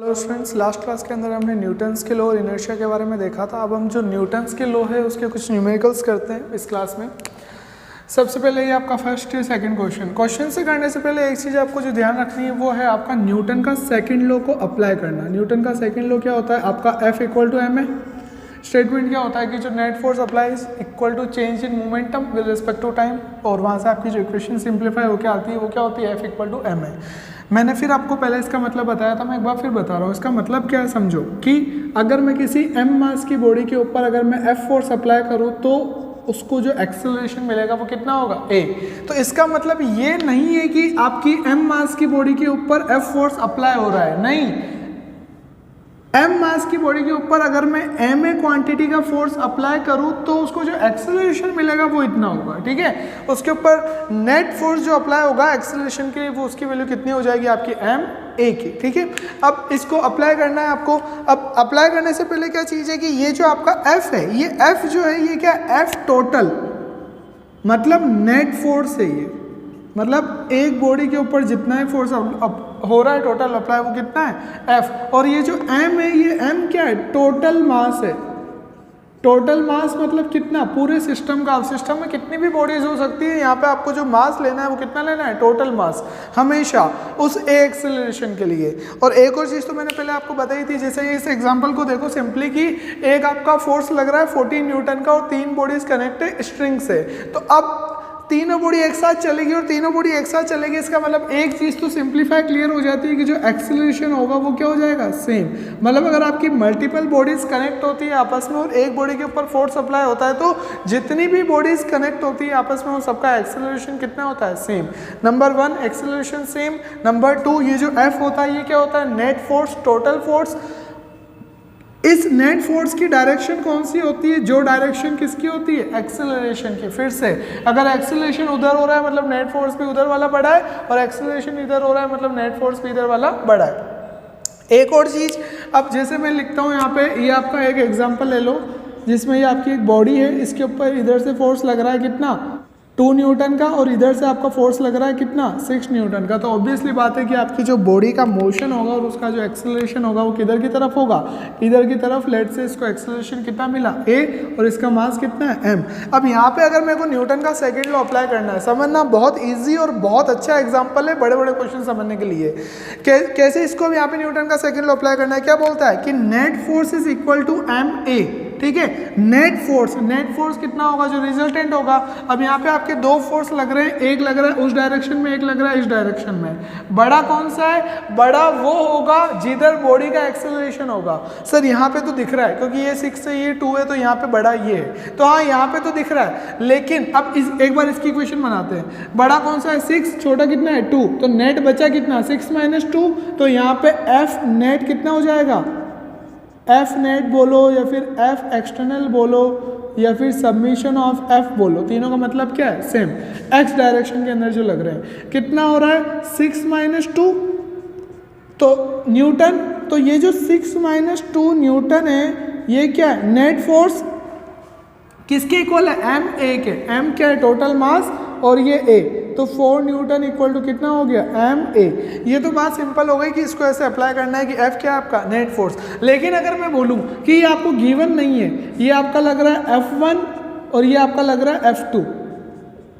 Hello students, last class के अंदर हमने न्यूटन्स के लॉ और इनर्शिया के बारे में देखा था। अब हम जो न्यूटन्स के लॉ है उसके कुछ न्यूमेरिकल्स करते हैं इस क्लास में। सबसे पहले ये आपका फर्स्ट या सेकंड क्वेश्चन से करने से पहले एक चीज़ आपको जो ध्यान रखनी है वो है आपका न्यूटन का सेकंड लॉ को अप्लाई करना। न्यूटन का सेकंड लॉ क्या होता है? आपका F इक्वल टू एम है। स्टेटमेंट क्या होता है कि जो net force applies equal to change in momentum with respect to time, और वहाँ से आपकी जो इक्वेशन सिंप्लीफाई होकर आती है वो क्या होती है? F इक्वल टू एम है। मैंने फिर आपको पहले इसका मतलब बताया था, मैं एक बार फिर बता रहा हूँ। इसका मतलब क्या है समझो कि अगर मैं किसी m मास की बॉडी के ऊपर अगर मैं F फोर्स अप्लाई करूँ तो उसको जो एक्सेलरेशन मिलेगा वो कितना होगा? a। तो इसका मतलब ये नहीं है कि आपकी m मास की बॉडी के ऊपर F फोर्स अप्लाई हो रहा है, नहीं। m मास की बॉडी के ऊपर अगर मैं ma क्वांटिटी का फोर्स अप्लाई करूं तो उसको जो एक्सेलरेशन मिलेगा वो इतना होगा, ठीक है। उसके ऊपर नेट फोर्स जो अप्लाई होगा एक्सेलरेशन के लिए वो उसकी वैल्यू कितनी हो जाएगी? आपकी ma की, ठीक है। अब इसको अप्लाई करना है आपको। अब अप्लाई करने से पहले क्या चीज़ है कि ये जो आपका f है, ये f जो है ये क्या? f टोटल मतलब नेट फोर्स है ये, मतलब एक बॉडी के ऊपर जितना ही फोर्स हो रहा है टोटल अप्लाई वो कितना है? F। और ये जो M है, ये M क्या है? टोटल मास है। टोटल मास मतलब कितना? पूरे सिस्टम का। सिस्टम में कितनी भी बॉडीज हो सकती है, यहाँ पे आपको जो मास लेना है वो कितना लेना है? टोटल मास, हमेशा उस ए एक्सेलरेशन के लिए। और एक और चीज़ तो मैंने पहले आपको बताई थी, जैसे इस एग्जांपल को देखो सिंपली कि एक आपका फोर्स लग रहा है 14 न्यूटन का और 3 बॉडीज कनेक्ट है स्ट्रिंग से। तो अब तीनों बॉडी एक साथ चलेगी और तीनों बॉडी एक साथ चलेगी, इसका मतलब एक चीज़ तो सिंप्लीफाई क्लियर हो जाती है कि जो एक्सेलरेशन होगा वो क्या हो जाएगा? सेम। मतलब अगर आपकी मल्टीपल बॉडीज कनेक्ट होती है आपस में और एक बॉडी के ऊपर फोर्स अप्लाई होता है तो जितनी भी बॉडीज कनेक्ट होती है आपस में वो सबका एक्सेलरेशन कितना होता है? Same. Number 1 acceleration same. Number 2 ये जो F होता है ये क्या होता है? Net force, total force. इस नेट फोर्स की डायरेक्शन कौन सी होती है? जो डायरेक्शन किसकी होती है? एक्सेलरेशन की। फिर से अगर एक्सेलरेशन उधर हो रहा है मतलब नेट फोर्स भी उधर वाला बड़ा है, और एक्सेलरेशन इधर हो रहा है मतलब नेट फोर्स भी इधर वाला बड़ा है। एक और चीज, अब जैसे मैं लिखता हूँ यहाँ पे, ये आपका एक एग्जांपल ले लो जिसमें ये आपकी एक बॉडी है, इसके ऊपर इधर से फोर्स लग रहा है कितना? 2 न्यूटन का, और इधर से आपका फोर्स लग रहा है कितना? 6 न्यूटन का। तो ऑब्वियसली बात है कि आपकी जो बॉडी का मोशन होगा और उसका जो एक्सेलरेशन होगा वो किधर की तरफ होगा? इधर की तरफ। लेट से इसको एक्सेलरेशन कितना मिला? a, और इसका मास कितना है? m। अब यहाँ पे अगर मेरे को न्यूटन का सेकंड लॉ अप्लाई करना है, समझना बहुत ईजी और बहुत अच्छा एग्जाम्पल है बड़े बड़े क्वेश्चन समझने के लिए। कैसे इसको अब यहाँ पे न्यूटन का सेकंड लॉ अप्लाई करना है? क्या बोलता है कि net force is equal to ma, ठीक है। नेट फोर्स कितना होगा? जो रिजल्टेंट होगा। अब यहाँ पे आपके 2 फोर्स लग रहे हैं, एक लग रहा है उस डायरेक्शन में, एक लग रहा है इस डायरेक्शन में। बड़ा कौन सा है? बड़ा वो होगा जिधर बॉडी का एक्सेलरेशन होगा। सर यहाँ पे तो दिख रहा है क्योंकि ये 6 है ये 2 है तो यहाँ पे बड़ा ये है, तो हाँ यहाँ पे तो दिख रहा है। लेकिन अब एक बार इसकी इक्वेशन बनाते हैं। बड़ा कौन सा है? 6, छोटा कितना है? 2। तो नेट बचा कितना? 6 - 2। तो यहाँ पे F नेट कितना हो जाएगा? F नेट बोलो या फिर F एक्सटर्नल बोलो या फिर सबमिशन ऑफ F बोलो, तीनों का मतलब क्या है? सेम। X डायरेक्शन के अंदर जो लग रहे हैं कितना हो रहा है? 6 - 2 तो न्यूटन। तो ये जो 6 - 2 न्यूटन है ये क्या है? नेट फोर्स किसके इक्वल है? ma के। m क्या है? टोटल मास, और ये a, तो 4 न्यूटन इक्वल टू कितना हो गया? ma। ये तो बात सिंपल हो गई कि इसको ऐसे अप्लाई करना है कि F क्या है आपका? Net force. लेकिन अगर मैं बोलूं कि ये आपको गिवन नहीं है, ये आपका लग रहा है F1 और ये आपका लग रहा है F2।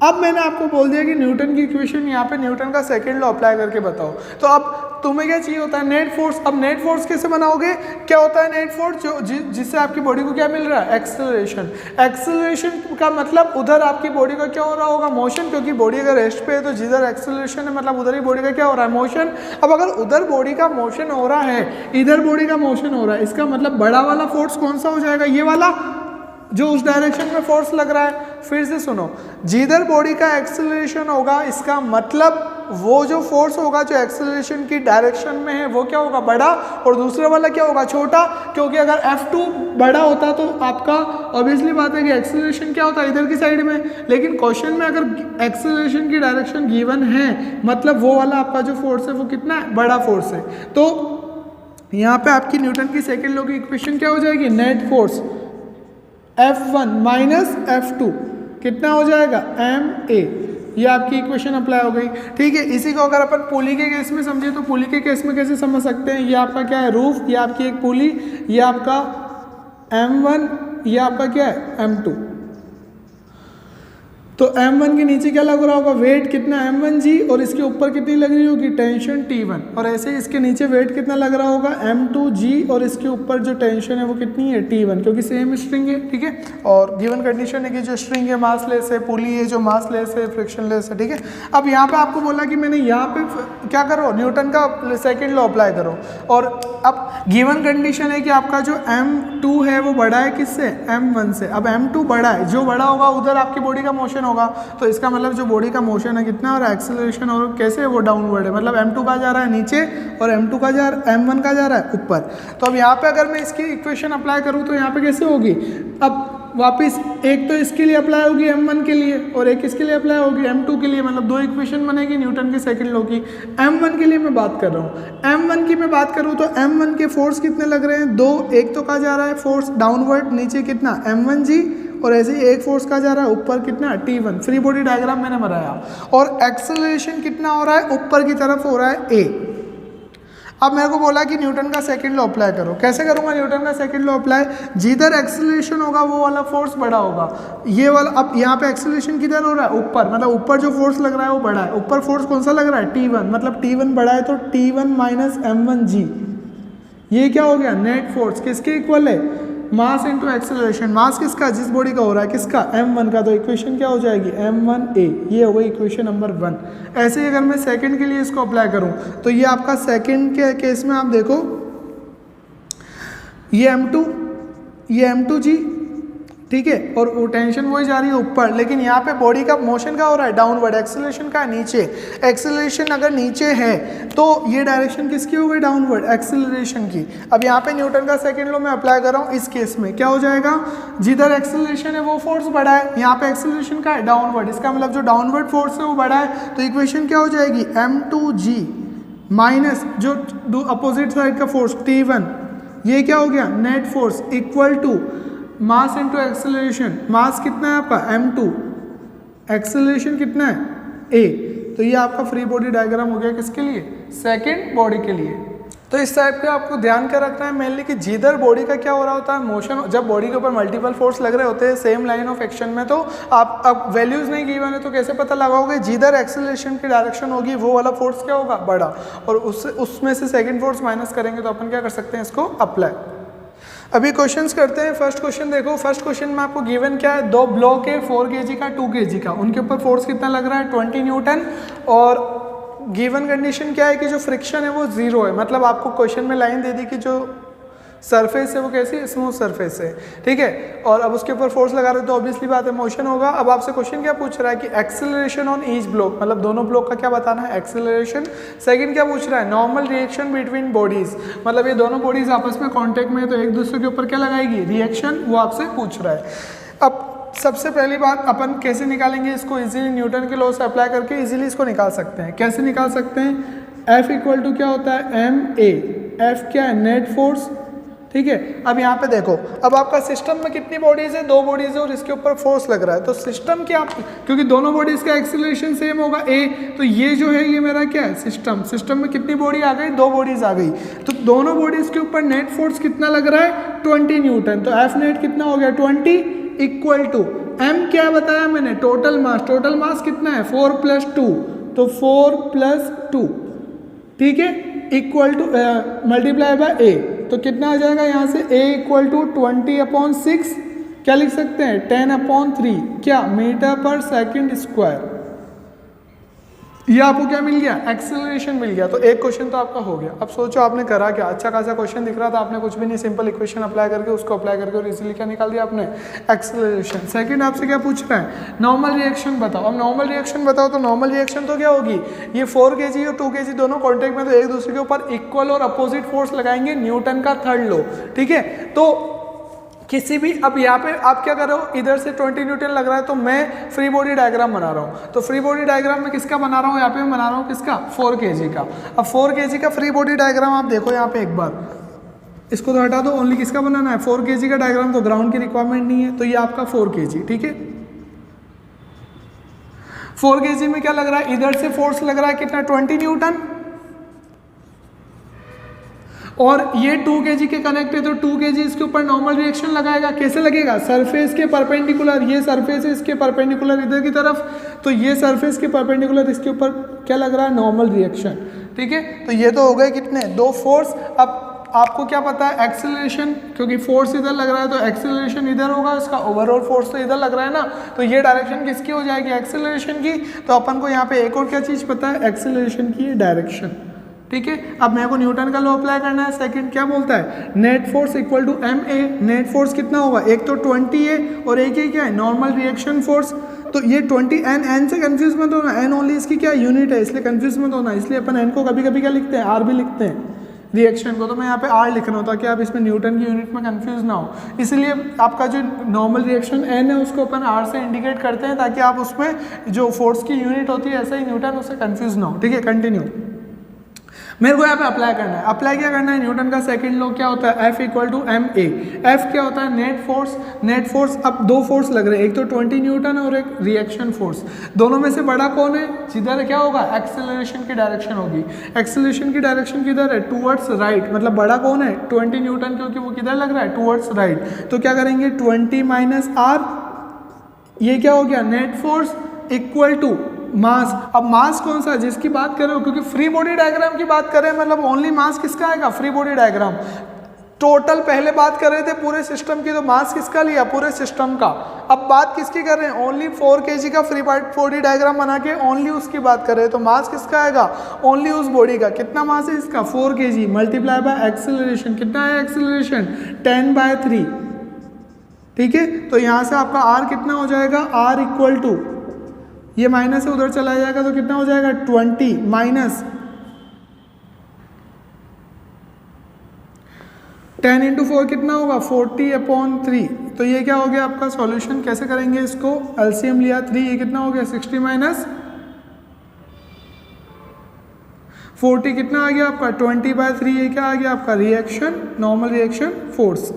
अब मैंने आपको बोल दिया कि न्यूटन की इक्वेशन यहाँ पे न्यूटन का सेकंड लॉ अप्लाई करके बताओ, तो अब तुम्हें क्या चाहिए होता है? Net force. अब नेट फोर्स कैसे बनाओगे? क्या होता है नेट फोर्स? जो जिससे आपकी बॉडी को क्या मिल रहा है? एक्सेलरेशन। एक्सेलरेशन का मतलब उधर आपकी बॉडी का क्या हो रहा होगा? मोशन, क्योंकि बॉडी अगर रेस्ट पे है तो जिधर एक्सेलरेशन है मतलब उधर ही बॉडी का क्या हो रहा है? मोशन। अब अगर उधर बॉडी का मोशन हो रहा है, इधर बॉडी का मोशन हो रहा है, इसका मतलब बड़ा वाला फोर्स कौन सा हो जाएगा? ये वाला जो उस डायरेक्शन में फोर्स लग रहा है। फिर से सुनो, जिधर बॉडी का एक्सेलरेशन होगा इसका मतलब वो जो फोर्स होगा जो एक्सेलरेशन की डायरेक्शन में है वो क्या होगा? बड़ा, और दूसरा वाला क्या होगा? छोटा। क्योंकि अगर F2 बड़ा होता तो आपका ऑब्वियसली बात है कि एक्सेलरेशन क्या होता है? इधर की साइड में। लेकिन क्वेश्चन में अगर एक्सेलरेशन की डायरेक्शन गिवन है मतलब वो वाला आपका जो फोर्स है वो कितना है? बड़ा फोर्स है। तो यहाँ पे आपकी न्यूटन की सेकेंड लॉ की इक्वेशन क्या हो जाएगी? नेट फोर्स F1 - F2 कितना हो जाएगा? ma। ये आपकी इक्वेशन अप्लाई हो गई, ठीक है। इसी को अगर अपन पुली के केस में समझे तो पुली के केस में कैसे समझ सकते हैं, ये आपका क्या है रूफ, ये आपकी एक पुली, ये आपका M1, ये आपका क्या है M2। तो M1 के नीचे क्या लग रहा होगा, वेट कितना M1G, और इसके ऊपर कितनी लग रही होगी टेंशन T1, और ऐसे इसके नीचे वेट कितना लग रहा होगा M2G, और इसके ऊपर जो टेंशन है वो कितनी है T1, क्योंकि सेम स्ट्रिंग है, ठीक है। और गिवन कंडीशन है कि जो स्ट्रिंग है मास लेस है, पुली है जो मास लेस है, फ्रिक्शन लेस है, ठीक है। अब यहाँ पे आपको बोला कि मैंने यहाँ पे क्या करो, न्यूटन का सेकेंड लॉ अप्लाई करो, और अब गिवन कंडीशन है कि आपका जो M2 है वो बड़ा है किससे, M1 से। अब M2 बड़ा है, जो बड़ा होगा उधर आपकी बॉडी का मोशन होगा, तो इसका मतलब जो बॉडी का मोशन है कितना और एक्सेलरेशन और कैसे वो डाउनवर्ड है, मतलब M2 का जा रहा है नीचे और M1 का जा रहा है ऊपर। तो अब यहाँ पे अगर मैं इसकी इक्वेशन अप्लाई करूँ तो यहाँ पे कैसे होगी, अब वापस एक तो इसके लिए अप्लाई होगी M1 के लिए और एक इसके लिए अप्लाई होगी M2 के लिए, मतलब दो इक्वेशन बनेगी न्यूटन के सेकंड लॉ की। M1 के लिए मैं बात कर रहा हूँ, M1 की मैं बात करूँ तो M1 के फोर्स कितने लग रहे हैं, दो, एक तो कहा जा रहा है फोर्स डाउनवर्ड नीचे कितना M1G, और ऐसे ही एक फोर्स का जा रहा है ऊपर कितना T1, फ्री बॉडी डायग्राम मैंने बनाया, और एक्सेलरेशन कितना हो रहा है ऊपर की तरफ हो रहा है A। अब मेरे को बोला कि न्यूटन का सेकंड लॉ अप्लाई करो, कैसे करूंगा न्यूटन का सेकंड लॉ अप्लाई, जिधर एक्सेलरेशन होगा वो वाला फोर्स बड़ा होगा, ये वाला। अब यहाँ पे एक्सेलरेशन किधर हो रहा है ऊपर, मतलब ऊपर जो फोर्स लग रहा है वो बड़ा है, ऊपर फोर्स कौन सा लग रहा है T1, मतलब T1 बड़ा है तो T1 माइनस M1G, ये क्या हो गया नेट फोर्स, किसके इक्वल है, मास इंटू एक्सेलरेशन। मास किसका, जिस बॉडी का हो रहा है, किसका M1 का, तो इक्वेशन क्या हो जाएगी M1A, ये हो गई इक्वेशन नंबर 1। ऐसे ही अगर मैं सेकंड के लिए इसको अप्लाई करूं तो ये आपका सेकंड के केस में आप देखो, ये M2, ये M2G, ठीक है, और वो टेंशन वही जा रही है ऊपर, लेकिन यहाँ पे बॉडी का मोशन का हो रहा है डाउनवर्ड, एक्सेलरेशन का नीचे। एक्सेलरेशन अगर नीचे है तो ये डायरेक्शन किसकी हो गई, डाउनवर्ड, एक्सेलरेशन की। अब यहाँ पे न्यूटन का सेकंड लॉ मैं अप्लाई कर रहा हूँ, इस केस में क्या हो जाएगा, जिधर एक्सेलरेशन है वो फोर्स बड़ा है, यहाँ पे एक्सेलरेशन का है डाउनवर्ड, इसका मतलब जो डाउनवर्ड फोर्स है वो बड़ा है, तो इक्वेशन क्या हो जाएगी M2G माइनस जो अपोजिट साइड का फोर्स T1, ये क्या हो गया net force, equal to mass into acceleration. Mass कितना है आपका M2, एक्सेलरेशन कितना है A, तो ये आपका फ्री बॉडी डायग्राम हो गया किसके लिए, सेकंड बॉडी के लिए। तो इस टाइप पे आपको ध्यान क्या रखना है मेनली कि जिधर बॉडी का क्या हो रहा होता है मोशन, जब बॉडी के ऊपर मल्टीपल फोर्स लग रहे होते हैं सेम लाइन ऑफ एक्शन में, तो आप अब वैल्यूज नहीं गिवन है तो कैसे पता लगाओगे, जिधर एक्सेलरेशन की डायरेक्शन होगी वो वाला फोर्स क्या होगा बड़ा, और उसमें से सेकेंड फोर्स माइनस करेंगे तो अपन क्या कर सकते हैं इसको अप्लाई। अभी क्वेश्चंस करते हैं। फर्स्ट क्वेश्चन देखो, फर्स्ट क्वेश्चन में आपको गिवन क्या है, दो ब्लॉक है 4 kg का 2 kg का, उनके ऊपर फोर्स कितना लग रहा है 20 न्यूटन, और गिवन कंडीशन क्या है कि जो फ्रिक्शन है वो 0 है, मतलब आपको क्वेश्चन में लाइन दे दी कि जो सरफेस है वो कैसी स्मूथ सरफेस है, ठीक है, और अब उसके ऊपर फोर्स लगा रहे हो तो ऑब्वियसली बात है मोशन होगा। अब आपसे क्वेश्चन क्या पूछ रहा है कि एक्सेलरेशन ऑन ईच ब्लॉक, मतलब दोनों ब्लॉक का क्या बताना है एक्सेलरेशन। सेकंड क्या पूछ रहा है, नॉर्मल रिएक्शन बिटवीन बॉडीज, मतलब ये दोनों बॉडीज आपस में कॉन्टेक्ट में है तो एक दूसरे के ऊपर क्या लगाएगी रिएक्शन, वो आपसे पूछ रहा है। अब सबसे पहली बात अपन कैसे निकालेंगे इसको, इजीली न्यूटन के लॉ से अप्लाई करके इजीली इसको निकाल सकते हैं। कैसे निकाल सकते हैं, F इक्वल टू क्या होता है ma, F क्या है नेट फोर्स, ठीक है। अब यहाँ पे देखो, अब आपका सिस्टम में कितनी बॉडीज है, 2 बॉडीज है और इसके ऊपर फोर्स लग रहा है, तो सिस्टम क्या, क्योंकि दोनों बॉडीज का एक्सेलरेशन सेम होगा A, तो ये जो है ये मेरा क्या है सिस्टम, सिस्टम में कितनी बॉडी आ गई, 2 बॉडीज आ गई, तो दोनों बॉडीज के ऊपर नेट फोर्स कितना लग रहा है 20 न्यूटन, तो F नेट कितना हो गया 20 इक्वल टू M क्या बताया मैंने, टोटल मास, टोटल मास कितना है 4 + 2, तो 4 + 2, ठीक है, equal to multiply by A, तो कितना आ जाएगा यहाँ से A इक्वल टू 20/6, क्या लिख सकते हैं 10/3, क्या मीटर पर सेकंड स्क्वायर। ये आपको क्या मिल गया, एक्सेलरेशन मिल गया। तो एक क्वेश्चन तो आपका हो गया। अब सोचो आपने करा क्या, अच्छा खासा क्वेश्चन दिख रहा था, आपने कुछ भी नहीं, सिंपल इक्वेशन अप्लाई करके उसको अप्लाई करके और इजीली क्या निकाल दिया आपने, एक्सेलरेशन। सेकंड आपसे क्या पूछ रहा है, नॉर्मल रिएक्शन बताओ। अब नॉर्मल रिएक्शन बताओ तो नॉर्मल रिएक्शन तो क्या होगी, ये 4 kg और 2 kg दोनों कॉन्टेक्ट में, तो एक दूसरे के ऊपर इक्वल और अपोजिट फोर्स लगाएंगे, न्यूटन का थर्ड लॉ, ठीक है। तो किसी भी, अब यहाँ पे आप क्या कर रहे हो, इधर से 20 न्यूटन लग रहा है तो मैं फ्री बॉडी डायग्राम बना रहा हूँ, तो फ्री बॉडी डायग्राम में किसका बना रहा हूँ, यहाँ पे मैं बना रहा हूँ किसका 4 kg का। अब 4 kg का फ्री बॉडी डायग्राम आप देखो यहाँ पे एक बार, इसको तो हटा दो, ओनली किसका बनाना है 4 kg का डायग्राम, तो ग्राउंड की रिक्वायरमेंट नहीं है, तो ये आपका 4 kg, ठीक है। 4 kg में क्या लग रहा है, इधर से फोर्स लग रहा है कितना 20 न्यूटन, और ये 2 kg के कनेक्ट है तो 2 kg इसके ऊपर नॉर्मल रिएक्शन लगाएगा। कैसे लगेगा, सरफेस के परपेंडिकुलर, ये सरफेस है इसके परपेंडिकुलर इधर की तरफ, तो ये सरफेस के परपेंडिकुलर इसके ऊपर क्या लग रहा है, नॉर्मल रिएक्शन। ठीक है, तो ये तो हो गए कितने, 2 फोर्स। अब आपको क्या पता है एक्सेलरेशन, क्योंकि फोर्स इधर लग रहा है तो एक्सेलरेशन इधर होगा, इसका ओवरऑल फोर्स तो इधर लग रहा है ना, तो ये डायरेक्शन किसकी हो जाएगी, एक्सेलरेशन की। तो अपन को यहाँ पे एक और क्या चीज़ पता है, एक्सेलरेशन की डायरेक्शन। ठीक है, अब मेरे को न्यूटन का लॉ अप्लाई करना है। सेकंड क्या बोलता है, net force equal to M A. Net force कितना होगा, एक तो 20 है और एक ही क्या है, नॉर्मल रिएक्शन फोर्स। तो ये 20 एन से कंफ्यूज मत होना, एन ओनली इसकी क्या यूनिट है, इसलिए कंफ्यूज मत होना। इसलिए अपन एन को कभी कभी क्या लिखते हैं, आर भी लिखते हैं रिएक्शन को, तो मैं यहाँ पे आर लिख रहा हूँ ताकि आप इसमें न्यूटन की यूनिट में कंफ्यूज ना हो। इसलिए आपका जो नॉर्मल रिएक्शन एन है उसको अपन आर से इंडिकेट करते हैं ताकि आप उसमें जो फोर्स की यूनिट होती है ऐसा ही न्यूटन, उससे कंफ्यूज ना हो। ठीक है, कंटिन्यू। मेरे को यहाँ पे अप्लाई करना है। अप्लाई क्या करना है, न्यूटन का सेकंड लॉ क्या होता है, F equal to M A. F क्या होता है, नेट फोर्स। नेट फोर्स, अब 2 फोर्स लग रहे हैं, एक तो 20 न्यूटन और एक रिएक्शन फोर्स। दोनों में से बड़ा कौन है, जिधर क्या होगा, एक्सेलरेशन की डायरेक्शन होगी। एक्सेलरेशन की डायरेक्शन किधर है, टूवर्ड्स राइट, मतलब बड़ा कौन है 20 न्यूटन, क्योंकि वो किधर लग रहा है, टूवर्ड्स राइट। तो क्या करेंगे 20 माइनस आर, ये क्या हो गया, net force equal to mass. अब मास कौन सा, जिसकी बात कर रहे हो, क्योंकि फ्री बॉडी डायग्राम की बात कर रहे हैं, मतलब ओनली मास किसका आएगा, फ्री बॉडी डायग्राम। टोटल पहले बात कर रहे थे पूरे सिस्टम की, तो मास किसका लिया, पूरे सिस्टम का। अब बात किसकी कर रहे हैं, ओनली 4 kg का फ्री बॉडी डायग्राम बना के ओनली उसकी बात कर रहे हैं, तो मास किसका आएगा, ओनली उस बॉडी का। कितना मास है इसका, 4 kg मल्टीप्लाई बाय एक्सेलरेशन, कितना है एक्सेलरेशन 10/3। ठीक है, तो यहाँ से आपका आर कितना हो जाएगा, आर इक्वल टू, ये माइनस से उधर चला जाएगा तो कितना हो जाएगा 20 माइनस 10 इंटू 4 कितना होगा 40/3। तो ये क्या हो गया आपका सॉल्यूशन। कैसे करेंगे इसको, एलसीएम लिया 3, ये कितना हो गया 60 माइनस 40 कितना आ गया आपका 20/3। ये क्या आ गया आपका रिएक्शन, नॉर्मल रिएक्शन फोर्स।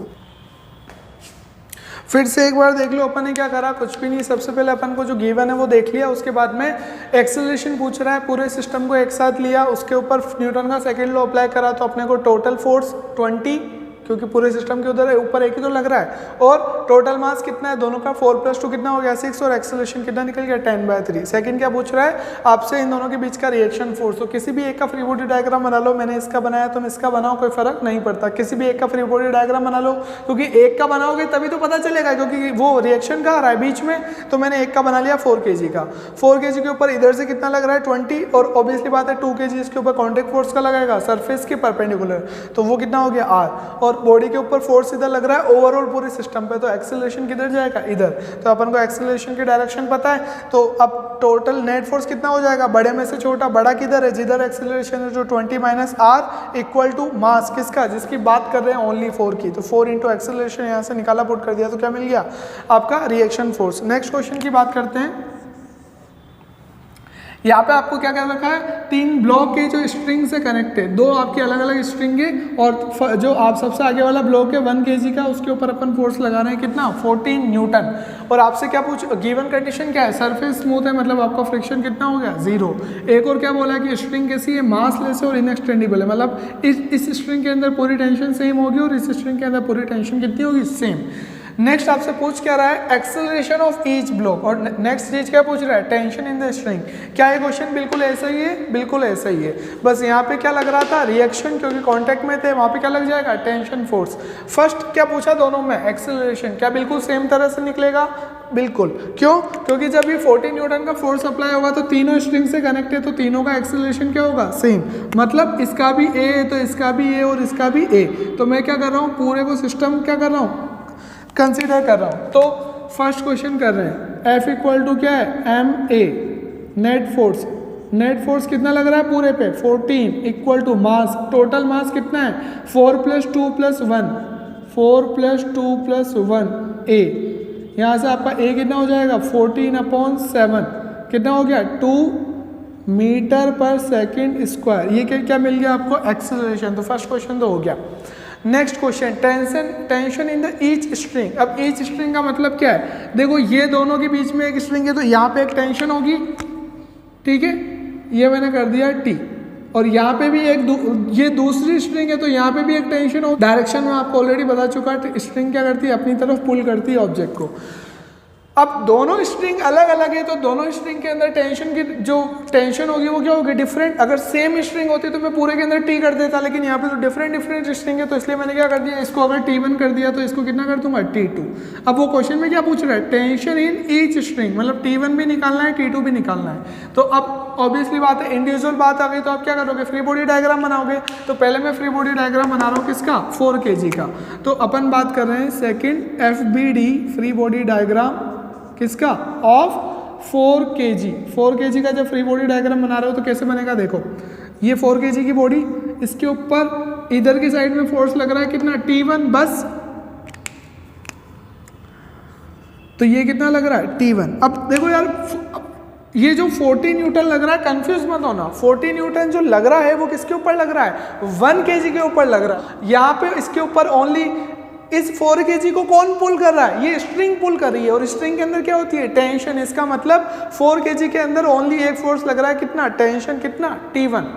फिर से एक बार देख लो अपन ने क्या करा, कुछ भी नहीं। सबसे पहले अपन को जो गिवन है वो देख लिया, उसके बाद में एक्सेलरेशन पूछ रहा है, पूरे सिस्टम को एक साथ लिया, उसके ऊपर न्यूटन का सेकंड लॉ अप्लाई करा, तो अपने को टोटल फोर्स 20, क्योंकि पूरे सिस्टम के उधर है, ऊपर एक ही तो लग रहा है, और टोटल मास कितना है दोनों का 4+2 कितना हो गया 6, और एक्सेलरेशन कितना निकल गया 10/3। सेकंड क्या पूछ रहा है आपसे, इन दोनों के बीच का रिएक्शन फोर्स। तो किसी भी एक का फ्री बॉडी डायग्राम बना लो, मैंने इसका बनाया तुम इसका बनाओ, कोई फर्क नहीं पड़ता, किसी भी एक का फ्री बॉडी डायग्राम बना लो, क्योंकि एक का बनाओगे तभी तो पता चलेगा, क्योंकि वो रिएक्शन का आ रहा है बीच में। तो मैंने एक का बना लिया 4 kg का, 4 kg के ऊपर इधर से कितना लग रहा है 20, और ऑब्वियसली बात है 2 kg इसके ऊपर कॉन्टैक्ट फोर्स का लगाएगा सरफेस के परपेंडिकुलर, तो वो कितना हो गया आर, और बॉडी के ऊपर फोर्स इधर लग रहा है ओवरऑल पूरे सिस्टम पे, तो एक्सेलरेशन किधर जाएगा इधर। तो अपन को एक्सेलरेशन की डायरेक्शन पता है, तो अब टोटल नेट फोर्स कितना हो जाएगा, बड़े में से छोटा, बड़ा किधर है, जिधर एक्सेलरेशन है, जो 20 minus R equal to mass किसका, जिसकी बात कर रहे हैं ओनली 4 की। तो 4 इंटू एक्सेलरेशन यहाँ से निकाला पुट कर दिया, तो क्या मिल गया आपका रिएक्शन फोर्स। नेक्स्ट क्वेश्चन की बात करते हैं। यहाँ पे आपको क्या क्या रखा है, 3 ब्लॉक के जो स्ट्रिंग से कनेक्ट है, 2 आपकी अलग अलग स्ट्रिंग है, और जो आप सबसे आगे वाला ब्लॉक है 1 kg का, उसके ऊपर अपन फोर्स लगा रहे हैं कितना 14 न्यूटन। और आपसे क्या पूछ, गिवन कंडीशन क्या है, सरफेस स्मूथ है, मतलब आपका फ्रिक्शन कितना हो गया 0। एक और क्या बोला है कि स्ट्रिंग कैसी है, मासलेस है और इनएक्सटेंडिबल है, मतलब इस स्ट्रिंग के अंदर पूरी टेंशन सेम होगी और इस स्ट्रिंग के अंदर पूरी टेंशन कितनी होगी, सेम। नेक्स्ट आपसे पूछ क्या रहा है, एक्सेलरेशन ऑफ ईच ब्लॉक, और नेक्स्ट चीज क्या पूछ रहा है, टेंशन इन द स्ट्रिंग। क्या ये क्वेश्चन बिल्कुल ऐसा ही है, बिल्कुल ऐसा ही है, बस यहाँ पे क्या लग रहा था रिएक्शन, क्योंकि कांटेक्ट में थे, वहाँ पे क्या लग जाएगा टेंशन फोर्स। फर्स्ट क्या पूछा दोनों में, एक्सेलरेशन, क्या बिल्कुल सेम तरह से निकलेगा, बिल्कुल। क्यों, क्योंकि जब ये 14 न्यूटन का फोर्स अप्लाई होगा तो तीनों स्ट्रिंग से कनेक्ट है, तो तीनों का एक्सेलरेशन क्या होगा, सेम। मतलब इसका भी ए है तो इसका भी ए और इसका भी ए। तो मैं क्या कर रहा हूँ, पूरे को सिस्टम क्या कर रहा हूँ, कंसीडर कर रहा हूँ। तो फर्स्ट क्वेश्चन कर रहे हैं, F इक्वल टू क्या है M A, net force. Net force कितना लग रहा है पूरे पे 14 equal to mass, total mass कितना है 4 + 2 + 1, 4 + 2 + 1 ए। यहाँ से आपका ए कितना हो जाएगा 14/7, कितना हो गया 2 मीटर/सेकंड²। ये क्या मिल गया आपको, एक्सेलरेशन। तो फर्स्ट क्वेश्चन तो हो गया। Next question, tension in the each string. अब ईच स्ट्रिंग का मतलब क्या है, देखो ये दोनों के बीच में एक स्ट्रिंग है, तो यहाँ पे एक टेंशन होगी, ठीक है, ये मैंने कर दिया T। और यहाँ पे भी ये दूसरी स्ट्रिंग है, तो यहाँ पे भी एक टेंशन हो। डायरेक्शन में आपको ऑलरेडी बता चुका है, स्ट्रिंग क्या करती है, अपनी तरफ पुल करती है ऑब्जेक्ट को। अब दोनों स्ट्रिंग अलग अलग है, तो दोनों स्ट्रिंग के अंदर टेंशन की जो टेंशन होगी वो क्या होगी, डिफरेंट। अगर सेम स्ट्रिंग होती तो मैं पूरे के अंदर T कर देता, लेकिन यहाँ पे तो डिफरेंट स्ट्रिंग है, तो इसलिए मैंने क्या कर दिया, इसको अगर T1 कर दिया तो इसको कितना कर दूंगा, T2। अब वो क्वेश्चन में क्या पूछ रहा है, टेंशन इन ईच स्ट्रिंग, मतलब T1 भी निकालना है, T2 भी निकालना है। तो अब ऑब्वियसली बात है, इंडिविजुअल बात आ गई, तो आप क्या करोगे, फ्री बॉडी डायग्राम बनाओगे। तो पहले मैं फ्री बॉडी डायग्राम बना रहा हूँ किसका, 4 kg का। तो अपन बात कर रहे हैं second FBD free body diagram किसका, ऑफ 4 kg। 4 kg का जब फ्री बॉडी डायग्राम बना रहे हो तो कैसे बनेगा, देखो ये 4 kg की बॉडी, इसके ऊपर इधर की साइड में फोर्स लग रहा है कितना, T1 बस। तो ये कितना लग रहा है, T1। अब देखो यार, ये जो 40 न्यूटन लग रहा है, कंफ्यूज मत होना, 40 न्यूटन जो लग रहा है वो किसके ऊपर लग रहा है, 1 kg के ऊपर लग रहा है। यहाँ पे इसके ऊपर ओनली इस 4 kg को कौन पुल कर रहा है, ये स्ट्रिंग पुल कर रही है, और स्ट्रिंग के अंदर क्या होती है, टेंशन। इसका मतलब 4 kg के अंदर ओनली एक फोर्स लग रहा है, कितना, टेंशन कितना, T1।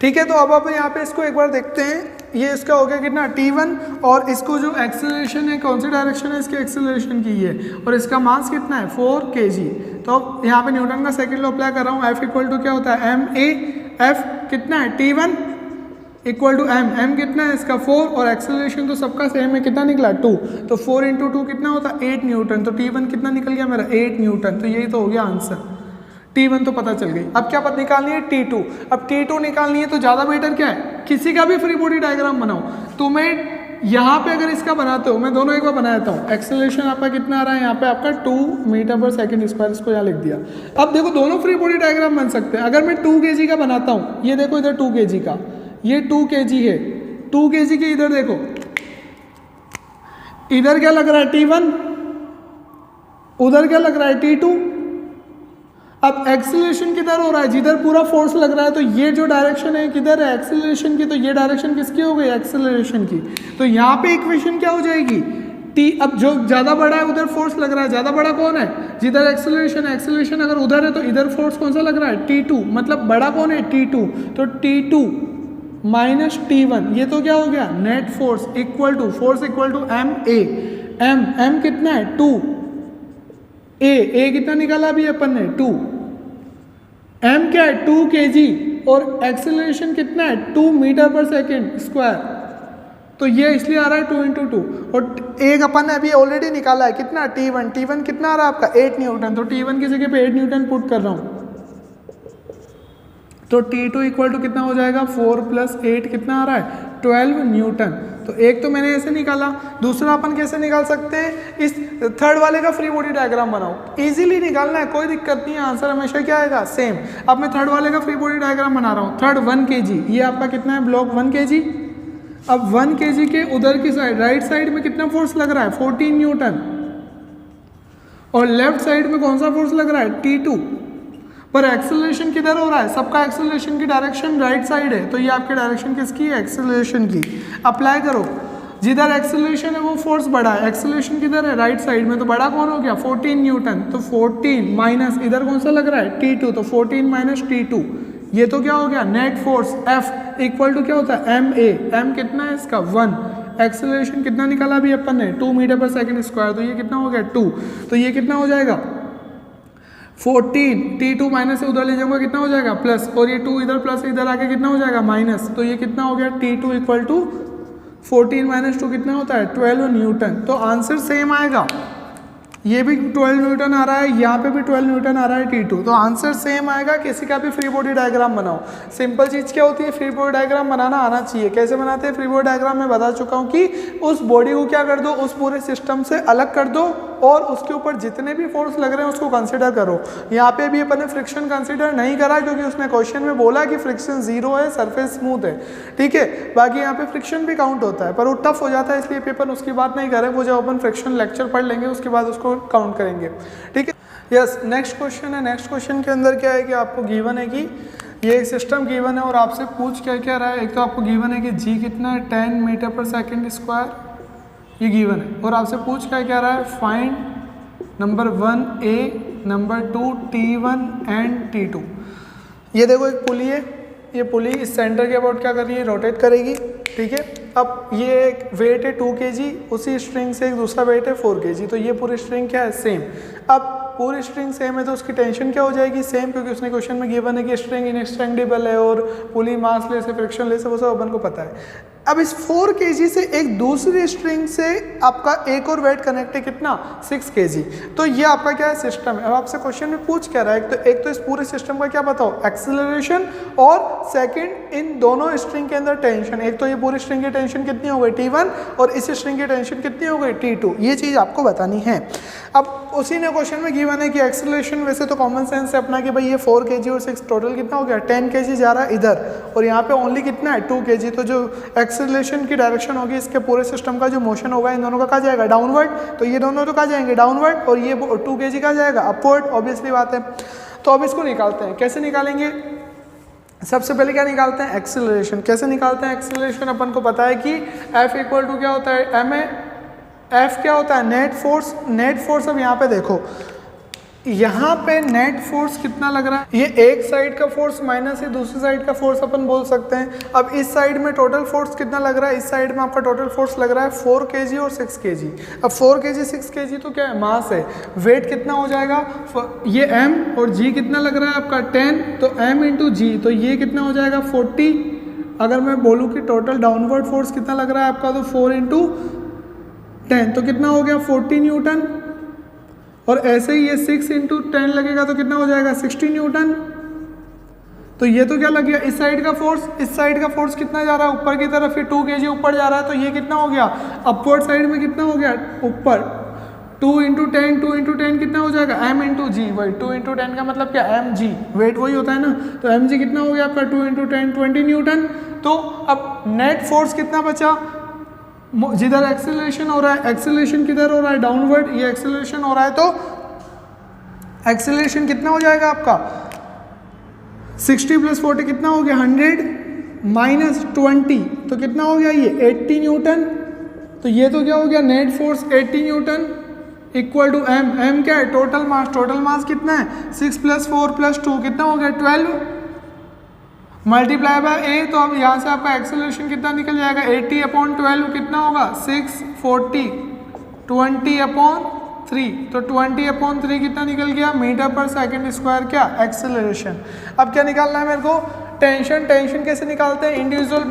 ठीक है, तो अब आप यहाँ पे इसको एक बार देखते हैं, ये इसका हो गया कितना, T1। और इसको जो एक्सेलरेशन है, कौन सी डायरेक्शन है इसके एक्सेलरेशन की है, और इसका मास कितना है, 4 kg। तो अब यहाँ पे न्यूटन का सेकंड लॉ अप्लाई कर रहा हूँ, F इक्वल टू क्या होता है, ma। F कितना है, T1 इक्वल टू m कितना है इसका, 4, और एक्सेलरेशन तो सबका सेम है, कितना निकला, 2। तो 4 × 2 कितना होता है, 8 न्यूटन। तो T1 कितना निकल गया मेरा, 8 न्यूटन। तो यही तो हो गया आंसर, T1 तो पता चल गई। अब क्या पता निकालनी है, T2। अब T2 निकालनी है तो ज़्यादा बेटर क्या है, किसी का भी फ्री बॉडी डायग्राम बनाओ। तो मैं यहाँ पे अगर इसका बनाते हो, मैं दोनों एक बार बनाता हूँ। एक्सेलरेशन आपका कितना आ रहा है, यहाँ पे आपका 2 मीटर/सेकंड², इसको यहाँ लिख दिया। अब देखो दोनों फ्री बॉडी डायग्राम बन सकते हैं। अगर मैं 2 kg का बनाता हूँ, ये देखो इधर 2 kg का, ये 2 kg है, 2 kg के इधर देखो, इधर क्या लग रहा है, T1, उधर क्या लग रहा है, T2। अब एक्सेलरेशन किधर हो रहा है, जिधर पूरा फोर्स लग रहा है, तो ये जो डायरेक्शन है किधर है, एक्सेलरेशन की। तो ये डायरेक्शन किसकी हो गई, एक्सेलरेशन की। तो यहाँ पे इक्वेशन क्या हो जाएगी, T। अब जो ज़्यादा बड़ा है उधर फोर्स लग रहा है, ज़्यादा बड़ा कौन है, जिधर एक्सेलरेशन है। एक्सेलरेशन अगर उधर है तो इधर फोर्स कौन सा लग रहा है, T2, मतलब बड़ा कौन है, T2। तो T2 माइनस T1, ये तो क्या हो गया, net force equal to ma। m कितना है, 2। a कितना निकाला अभी अपन ने, 2। m क्या है, 2 kg, और एक्सेलरेशन कितना है, 2 मीटर/सेकंड²। तो ये इसलिए आ रहा है 2 × 2। और एक अपन ने अभी ऑलरेडी निकाला है कितना, T1 कितना आ रहा है आपका, 8 न्यूटन। तो T1 की जगह पे 8 न्यूटन पुट कर रहा हूँ। तो T2 इक्वल टू कितना हो जाएगा, 4 + 8 कितना आ रहा है, 12 न्यूटन। तो एक तो मैंने ऐसे निकाला, दूसरा अपन कैसे निकाल सकते हैं, इस थर्ड वाले का फ्री बॉडी डायग्राम बनाओ। इजीली निकालना है, कोई दिक्कत नहीं है, आंसर हमेशा क्या आएगा, सेम। अब मैं थर्ड वाले का फ्री बॉडी डायग्राम बना रहा हूँ। थर्ड 1 kg, ये आपका कितना है, ब्लॉक 1 kg। अब 1 kg के उधर की साइड, राइट साइड में कितना फोर्स लग रहा है, 14 न्यूटन। और लेफ्ट साइड में कौन सा फोर्स लग रहा है, T2। पर एक्सेलरेशन किधर हो रहा है, सबका एक्सेलरेशन की डायरेक्शन राइट साइड है। तो ये आपके डायरेक्शन किसकी है, एक्सेलरेशन की। अप्लाई करो, जिधर एक्सेलरेशन है वो फोर्स बड़ा है, एक्सेलरेशन किधर है, राइट साइड में। तो बड़ा कौन हो गया, 14 न्यूटन। तो 14 माइनस इधर कौन सा लग रहा है, T2। तो 14 माइनस T2, ये तो क्या हो गया, net force F equal to क्या होता है, ma। m कितना है इसका, 1। एक्सेलरेशन कितना निकाला अभी अपन ने, 2 मीटर/सेकंड²। तो ये कितना हो गया, 2। तो ये कितना हो जाएगा, 14। T2 माइनस से उधर ले जाऊंगा, कितना हो जाएगा, प्लस। और ये 2 इधर प्लस, इधर आके कितना हो जाएगा, माइनस। तो ये कितना हो गया, T2 इक्वल टू 14 माइनस 2 कितना होता है, 12 न्यूटन। तो आंसर सेम आएगा, ये भी 12 न्यूटन आ रहा है, यहाँ पे भी 12 न्यूटन आ रहा है, T2। तो आंसर सेम आएगा। किसी का भी फ्री बॉडी डायग्राम बनाओ। सिंपल चीज़ क्या होती है, फ्री बॉडी डायग्राम बनाना आना चाहिए। कैसे बनाते हैं फ्री बॉडी डायग्राम, मैं बता चुका हूँ कि उस बॉडी को क्या कर दो, उस पूरे सिस्टम से अलग कर दो, और उसके ऊपर जितने भी फोर्स लग रहे हैं उसको कंसिडर करो। यहाँ पे भी अपन ने फ्रिक्शन कंसिडर नहीं करा, क्योंकि उसने क्वेश्चन में बोला कि फ्रिक्शन 0 है, सरफेस स्मूथ है, ठीक है। बाकी यहाँ पे फ्रिक्शन भी काउंट होता है, पर वो टफ हो जाता है, इसलिए पेपर उसकी बात नहीं करें। वो जब अपन फ्रिक्शन लेक्चर पढ़ लेंगे उसके बाद उसको काउंट करेंगे, ठीक है। यस, नेक्स्ट क्वेश्चन है। नेक्स्ट क्वेश्चन के अंदर क्या है कि आपको गिवन है कि ये एक सिस्टम गिवन है, और आपसे पूछ क्या रहा है। एक तो आपको गिवन है कि g कितना है, 10 मीटर/सेकंड², ये गिवन है। और आपसे पूछ क्या रहा है, find number 1 a, number 2 T1 and T2। ये देखो एक पुली है, ये पुली इस सेंटर के अबाउट क्या कर रही है, रोटेट करेगी, ठीक है। अब ये एक वेट है 2 kg, उसी स्ट्रिंग से एक दूसरा वेट है 4 kg, तो ये पूरी स्ट्रिंग क्या है, सेम। अब पूरी स्ट्रिंग सेम है तो उसकी टेंशन क्या हो जाएगी, सेम, क्योंकि उसने क्वेश्चन में गिवन है कि स्ट्रिंग इनएक्सटेंडेबल है और पुली मास लेस है, फ्रिक्शन लेस है, वो सब अपन को पता है। अब इस 4 kg से एक दूसरी स्ट्रिंग से आपका एक और वेट कनेक्ट है, कितना, 6 kg। तो ये आपका क्या है, सिस्टम है। अब आपसे क्वेश्चन में पूछ क्या रहा है, एक तो इस पूरे सिस्टम का क्या बताओ, एक्सेलरेशन, और सेकंड इन दोनों स्ट्रिंग के अंदर टेंशन। एक तो ये पूरी स्ट्रिंग की टेंशन कितनी हो गई, T1, और इस स्ट्रिंग की टेंशन कितनी हो गई, T2। ये चीज़ आपको बतानी है। अब उसी ने क्वेश्चन में गिवन है कि एक्सेलरेशन, वैसे तो कॉमन सेंस है अपना कि भाई ये 4 kg और 6 टोटल कितना हो गया, 10 kg जा रहा है इधर, और यहाँ पे ओनली कितना है, 2 kg। तो जो एक्सेलरेशन की डायरेक्शन होगी, इसके पूरे सिस्टम का जो मोशन होगा, इन दोनों का कहाँ जाएगा, डाउनवर्ड। तो ये दोनों तो कहाँ जाएंगे, डाउनवर्ड, और ये 2 kg कहाँ जाएगा, अपवर्ड, ऑब्वियसली बात है। तो अब इसको निकालते हैं, कैसे निकालेंगे। सबसे पहले क्या निकालते हैं, एक्सेलरेशन। कैसे निकालते हैं एक्सेलरेशन, अपन को पता है कि F इक्वल टू क्या होता है, ma। F क्या होता है, नेट फोर्स। नेट फोर्स, अब यहाँ पे देखो, यहाँ पे नेट फोर्स कितना लग रहा है, ये एक साइड का फोर्स माइनस है दूसरी साइड का फोर्स अपन बोल सकते हैं। अब इस साइड में टोटल फोर्स कितना लग रहा है, इस साइड में आपका टोटल फोर्स लग रहा है 4 kg और 6 kg। अब 4 kg 6 kg तो क्या है, मास है। वेट कितना हो जाएगा, ये m, और g कितना लग रहा है आपका 10, तो m इंटू जी, तो ये कितना हो जाएगा 40। अगर मैं बोलूँ कि टोटल डाउनवर्ड फोर्स कितना लग रहा है आपका, तो 4 इंटू 10, तो कितना हो गया 40 न्यूटन। और ऐसे ही ये 6 इंटू 10 लगेगा तो कितना हो जाएगा 60 न्यूटन। तो ये तो क्या लग गया, इस साइड का फोर्स। इस साइड का फोर्स कितना जा रहा है, ऊपर की तरफ, फिर 2 kg ऊपर जा रहा है, तो ये कितना हो गया, अपवर्ड साइड में कितना हो गया, ऊपर 2 इंटू 10 कितना हो जाएगा, m इंटू जी। वही 2 इंटू 10 का मतलब क्या, mg, वेट वही होता है ना। तो mg कितना हो गया आपका 2 इंटू 10 20 न्यूटन। तो अब नेट फोर्स कितना बचा, जिधर एक्सेलरेशन हो रहा है, एक्सेलरेशन किधर हो रहा है, डाउनवर्ड, ये एक्सेलरेशन हो रहा है, तो एक्सेलरेशन कितना हो जाएगा आपका 60 प्लस 40 कितना हो गया 100 माइनस 20, तो कितना हो गया ये 80 न्यूटन। तो ये तो क्या हो गया, net force 80 newton equal to m। m क्या है, टोटल मास। टोटल मास कितना है, 6 प्लस 4 प्लस 2 कितना हो गया 12 मल्टीप्लाई बाय a। तो अब यहाँ से आपका एक्सेलरेशन कितना निकल जाएगा, 80/12 कितना होगा 640, 20/3, तो 20/3 कितना निकल गया, मीटर पर सेकंड स्क्वायर क्या, एक्सेलरेशन। अब क्या निकालना है मेरे को, टेंशन। टेंशन कैसे निकालते हैं, इंडिविजुअल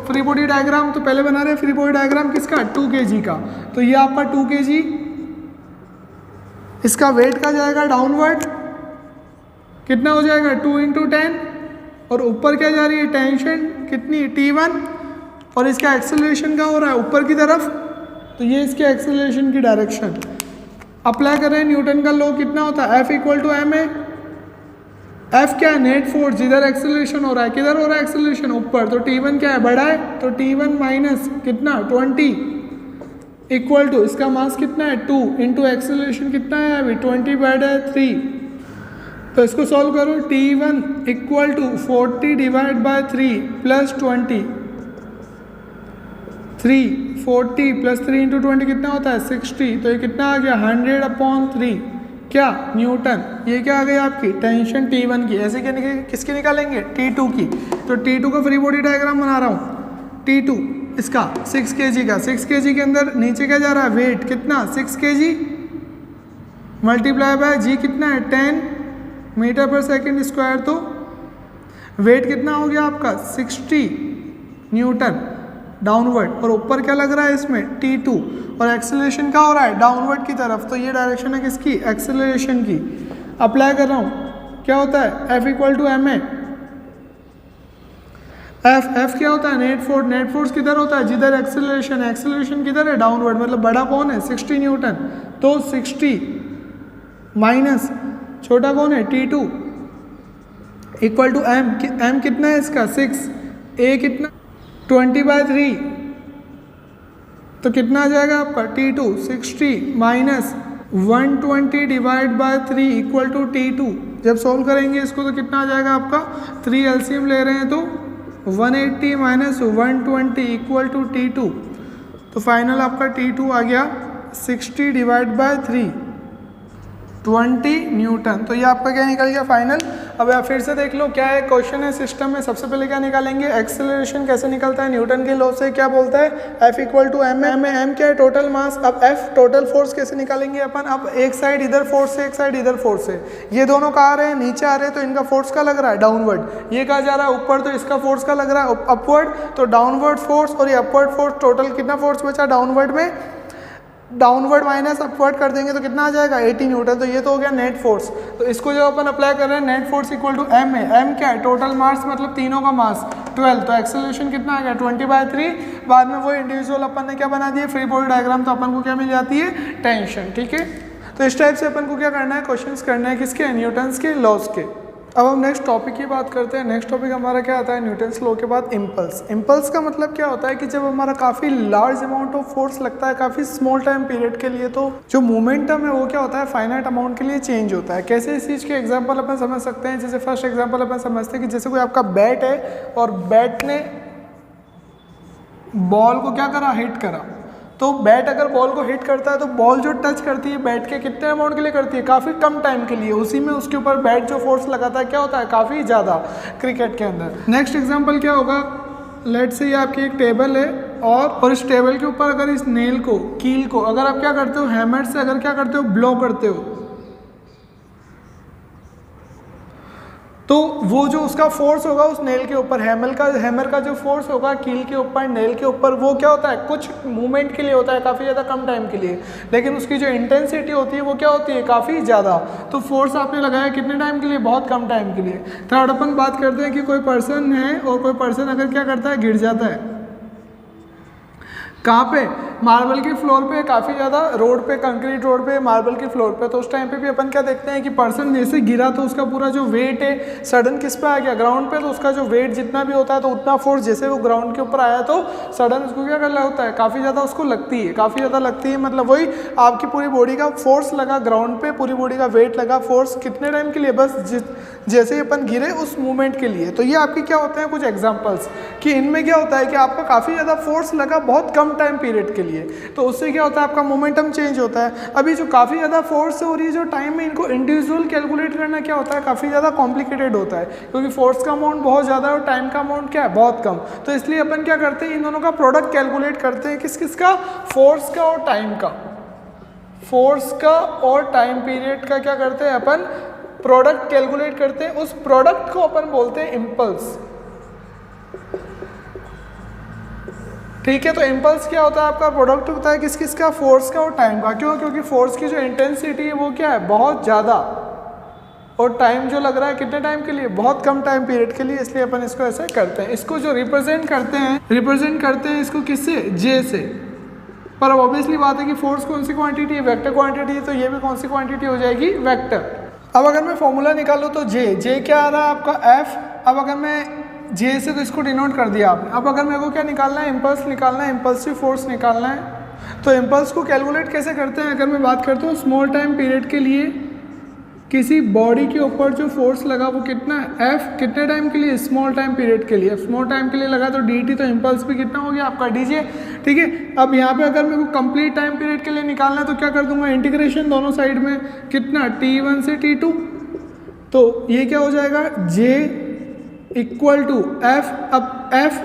फ्री बॉडी डायग्राम। तो पहले बना रहे हैं फ्री बॉडी डायग्राम किसका, 2 kg का। तो ये आपका 2 kg, इसका वेट का जाएगा डाउनवर्ड, कितना हो जाएगा 2 इंटू 10, और ऊपर क्या जा रही है, टेंशन कितनी, T1, और इसका एक्सेलरेशन क्या हो रहा है, ऊपर की तरफ। तो ये इसके एक्सेलरेशन की डायरेक्शन। अप्लाई कर रहे हैं न्यूटन का लॉ, कितना होता है, F equal to ma। F क्या है, नेट फोर्स, जिधर एक्सेलरेशन हो रहा है, किधर हो रहा है एक्सेलरेशन, ऊपर, तो T1 क्या है, बड़ा है, तो T1 माइनस कितना 20 इक्वल टू, इसका मास कितना है 2 इंटू एक्सेलरेशन कितना है अभी 20/3। तो इसको सॉल्व करो, T1 equal to 40 divide by 3 plus 20, 40 plus 3 into 20 कितना होता है 60। तो ये कितना आ गया 100/3 क्या, न्यूटन। ये क्या आ गई आपकी टेंशन T1 की। ऐसे क्या किसकी निकालेंगे, T2 की। तो T2 का फ्री बॉडी डायग्राम बना रहा हूँ। T2 इसका 6 kg का, 6 kg के अंदर नीचे क्या जा रहा है, वेट कितना 6 kg मल्टीप्लाई बाय जी कितना है 10 मीटर पर सेकंड स्क्वायर। तो वेट कितना हो गया आपका 60 न्यूटन डाउनवर्ड, और ऊपर क्या लग रहा है इसमें T2, और एक्सेलरेशन क्या हो रहा है डाउनवर्ड की तरफ। तो ये डायरेक्शन है किसकी, एक्सेलरेशन की। अप्लाई कर रहा हूँ, क्या होता है F equal to ma। F क्या होता है, नेट फोर्स। नेट फोर्स किधर होता है, जिधर एक्सेलरेशन है, एक्सेलरेशन किधर है डाउनवर्ड, मतलब बड़ा कौन है 60 न्यूटन। तो 60 माइनस छोटा कौन है T2 इक्वल टू m कितना है इसका 6, a कितना 20/3, तो कितना आ जाएगा आपका T2 60 minus 120 divide by 3 equal to T2। जब सॉल्व करेंगे इसको तो कितना आ जाएगा आपका, 3 एलसीएम ले रहे हैं तो 180 माइनस 120 इक्वल टू T2। तो फाइनल आपका T2 आ गया 60 डिवाइड बाय 3 20 न्यूटन। तो ये आपका क्या निकल गया फाइनल अब आप फिर से देख लो क्या है क्वेश्चन है सिस्टम में। सबसे पहले क्या निकालेंगे, एक्सेलरेशन कैसे निकलता है न्यूटन के लॉ से, क्या बोलता है F इक्वल टू एम में एम क्या है टोटल मास। अब F टोटल फोर्स कैसे निकालेंगे अपन, अब एक साइड इधर फोर्स है एक साइड इधर फोर्स है, ये दोनों कहाँ आ रहे हैं नीचे आ रहे हैं, तो इनका फोर्स का लग रहा है डाउनवर्ड, ये कहा जा रहा है ऊपर, तो इसका फोर्स का लग रहा है अपवर्ड, तो डाउनवर्ड फोर्स और ये अपवर्ड फोर्स, टोटल कितना फोर्स बचा डाउनवर्ड में, डाउनवर्ड माइनस अपवर्ड कर देंगे तो कितना आ जाएगा 80 न्यूटन। तो ये तो हो गया नेट फोर्स। तो इसको जो अपन अप्लाई कर रहे हैं net force equal to M है, एम क्या है टोटल मास मतलब तीनों का मास 12, तो एक्सेलरेशन कितना आ गया 20/3। बाद में वो इंडिविजुअल अपन ने क्या बना दिया फ्री बॉडी डायग्राम, तो अपन को क्या मिल जाती है टेंशन। ठीक है, तो इस टाइप से अपन को क्या करना है क्वेश्चंस करना है किसके, न्यूटन्स के लॉज के। अब हम नेक्स्ट टॉपिक की बात करते हैं। नेक्स्ट टॉपिक हमारा क्या आता है न्यूटन्स लॉ के बाद इम्पल्स। इम्पल्स का मतलब क्या होता है कि जब हमारा काफ़ी लार्ज अमाउंट ऑफ फोर्स लगता है काफ़ी स्मॉल टाइम पीरियड के लिए, तो जो मोमेंटम है वो क्या होता है फाइनाइट अमाउंट के लिए चेंज होता है। कैसे इस चीज़ के एग्जाम्पल अपन समझ सकते हैं, जैसे फर्स्ट एग्जाम्पल अपन समझते हैं कि जैसे कोई आपका बैट है और बैट ने बॉल को क्या करा हिट करा, तो बैट अगर बॉल को हिट करता है तो बॉल जो टच करती है बैट के कितने अमाउंट के लिए करती है, काफ़ी कम टाइम के लिए, उसी में उसके ऊपर बैट जो फोर्स लगाता है क्या होता है काफ़ी ज़्यादा क्रिकेट के अंदर। नेक्स्ट एग्जांपल क्या होगा, लेट से ये आपकी एक टेबल है और इस टेबल के ऊपर अगर इस नेल को कील को अगर आप क्या करते हो हैमर से अगर क्या करते हो ब्लो करते हो, तो वो जो उसका फोर्स होगा उस नेल के ऊपर हैमर का जो फोर्स होगा कील के ऊपर नेल के ऊपर, वो क्या होता है कुछ मूवमेंट के लिए होता है काफ़ी ज़्यादा कम टाइम के लिए, लेकिन उसकी जो इंटेंसिटी होती है वो क्या होती है काफ़ी ज़्यादा। तो फोर्स आपने लगाया कितने टाइम के लिए, बहुत कम टाइम के लिए। थर्ड अपन बात करते हैं कि कोई पर्सन है और कोई पर्सन अगर क्या करता है गिर जाता है, कहाँ पे, मार्बल के फ्लोर पे, काफ़ी ज़्यादा रोड पे, कंक्रीट रोड पे, मार्बल के फ्लोर पे, तो उस टाइम पे भी अपन क्या देखते हैं कि पर्सन जैसे गिरा तो उसका पूरा जो वेट है सडन किस पे आ गया ग्राउंड पे, तो उसका जो वेट जितना भी होता है तो उतना फोर्स जैसे वो ग्राउंड के ऊपर आया तो सडन उसको क्या करना होता है काफ़ी ज़्यादा उसको लगती है, काफ़ी ज़्यादा लगती है, मतलब वही आपकी पूरी बॉडी का फोर्स लगा ग्राउंड पे, पूरी बॉडी का वेट लगा, फोर्स कितने टाइम के लिए, बस जैसे ही अपन गिरे उस मूवमेंट के लिए। तो ये आपकी क्या होते हैं कुछ एग्जाम्पल्स कि इनमें क्या होता है कि आपका काफ़ी ज़्यादा फोर्स लगा बहुत कम टाइम पीरियड के लिए, तो उससे क्या होता है आपका मोमेंटम चेंज होता है। अभी जो काफ़ी ज़्यादा फोर्स हो रही है जो टाइम में, इनको इंडिविजुअल कैलकुलेट करना क्या होता है काफ़ी ज़्यादा कॉम्प्लिकेटेड होता है, क्योंकि फोर्स का अमाउंट बहुत ज़्यादा है और टाइम का अमाउंट क्या है बहुत कम। तो इसलिए अपन क्या करते हैं इन दोनों का प्रोडक्ट कैलकुलेट करते हैं, किस किस का, फोर्स का और टाइम का, फोर्स का और टाइम पीरियड का क्या करते हैं अपन प्रोडक्ट कैलकुलेट करते हैं, उस प्रोडक्ट को अपन बोलते हैं इम्पल्स। ठीक है, तो इम्पल्स क्या होता है आपका प्रोडक्ट होता है किस किस का, फोर्स का और टाइम का। क्यों, क्योंकि फोर्स की जो इंटेंसिटी है वो क्या है बहुत ज़्यादा, और टाइम जो लग रहा है कितने टाइम के लिए, बहुत कम टाइम पीरियड के लिए, इसलिए अपन इसको ऐसे करते हैं। इसको जो रिप्रेजेंट करते हैं इसको किससे, जे से। पर अब ऑब्वियसली बात है कि फोर्स कौन सी क्वांटिटी है, वेक्टर क्वांटिटी है, तो ये भी कौन सी क्वांटिटी हो जाएगी, वेक्टर। अब अगर मैं फॉर्मूला निकालूँ तो जे क्या आ रहा है आपका एफ, अब अगर मैं जे से तो इसको डिनोट कर दिया आपने। अब अगर मेरे को क्या निकालना है, इम्पल्स निकालना है, इम्पल्सिव फोर्स निकालना है, तो इम्पल्स को कैलकुलेट कैसे करते हैं। अगर मैं बात करता हूँ स्मॉल टाइम पीरियड के लिए किसी बॉडी के ऊपर जो फोर्स लगा वो कितना है, एफ कितने टाइम के लिए, स्मॉल टाइम पीरियड के लिए, स्मॉल टाइम के लिए लगा तो डी टी, तो इम्पल्स भी कितना हो गया आपका डी जे। ठीक है, अब यहाँ पे अगर मेरे को कंप्लीट टाइम पीरियड के लिए निकालना है तो क्या कर दूंगा, इंटीग्रेशन दोनों साइड में कितना T1 से T2, तो ये क्या हो जाएगा J इक्वल टू एफ। अब एफ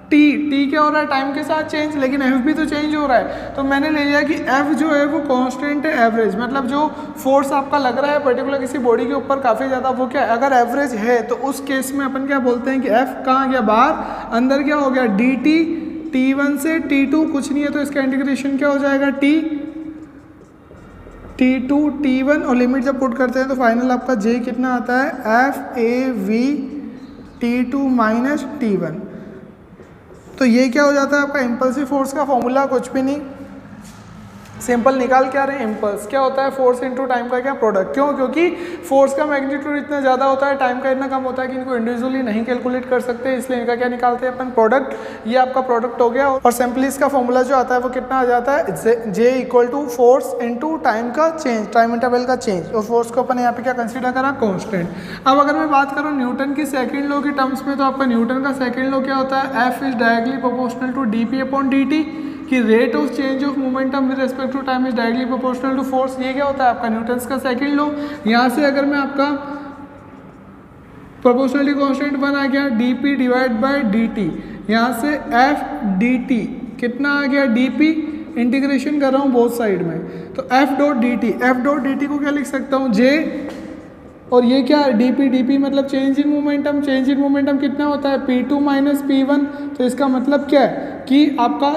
टी क्या हो रहा है टाइम के साथ चेंज, लेकिन एफ भी तो चेंज हो रहा है, तो मैंने ले लिया कि एफ जो है वो कांस्टेंट है एवरेज, मतलब जो फोर्स आपका लग रहा है पर्टिकुलर किसी बॉडी के ऊपर काफ़ी ज़्यादा, वो क्या अगर एवरेज है तो उस केस में अपन क्या बोलते हैं कि एफ कहाँ गया बाहर, अंदर क्या हो गया डी टी, T1 से T2 कुछ नहीं है तो इसका इंटीग्रेशन क्या हो जाएगा T2 T1, और लिमिट जब पुट करते हैं तो फाइनल आपका J कितना आता है, F A V T2 minus T1। तो ये क्या हो जाता है आपका इम्पल्सिव फोर्स का फॉर्मूला, कुछ भी नहीं, सिंपल निकाल क्या रहे हैं, इम्पल्स क्या होता है फोर्स इनटू टाइम का क्या प्रोडक्ट। क्यों, क्योंकि फोर्स का मैग्नीट्यूड इतना ज़्यादा होता है, टाइम का इतना कम होता है कि इनको इंडिविजुअली नहीं कैलकुलेट कर सकते, इसलिए इनका क्या निकालते हैं अपन प्रोडक्ट। ये आपका प्रोडक्ट हो गया, और सिंपली इसका फॉर्मूला जो आता है वो कितना आ जाता है, J equal to force into time का चेंज, टाइम इंटरवल का चेंज, और फोर्स को अपन यहाँ पे क्या कंसिडर करा, कांस्टेंट। अब अगर मैं बात करूँ न्यूटन की सेकंड लॉ के टर्म्स में, तो आपका न्यूटन का सेकंड लॉ क्या होता है, F is directly proportional to D P upon D T, कि rate of change of momentum with respect to time is directly proportional to force. ये क्या होता है आपका न्यूटन्स का सेकंड लॉ। यहाँ से अगर मैं आपका प्रोपोर्शनलिटी कांस्टेंट 1 आ गया, dp डिवाइड बाय dt, यहाँ से f dt कितना आ गया, dp इंटीग्रेशन कर रहा हूँ बोथ साइड में, तो f डॉट dt को क्या लिख सकता हूँ, j, और ये क्या है dp मतलब चेंज इन मोमेंटम कितना होता है, p2 माइनस p1, तो इसका मतलब क्या है कि आपका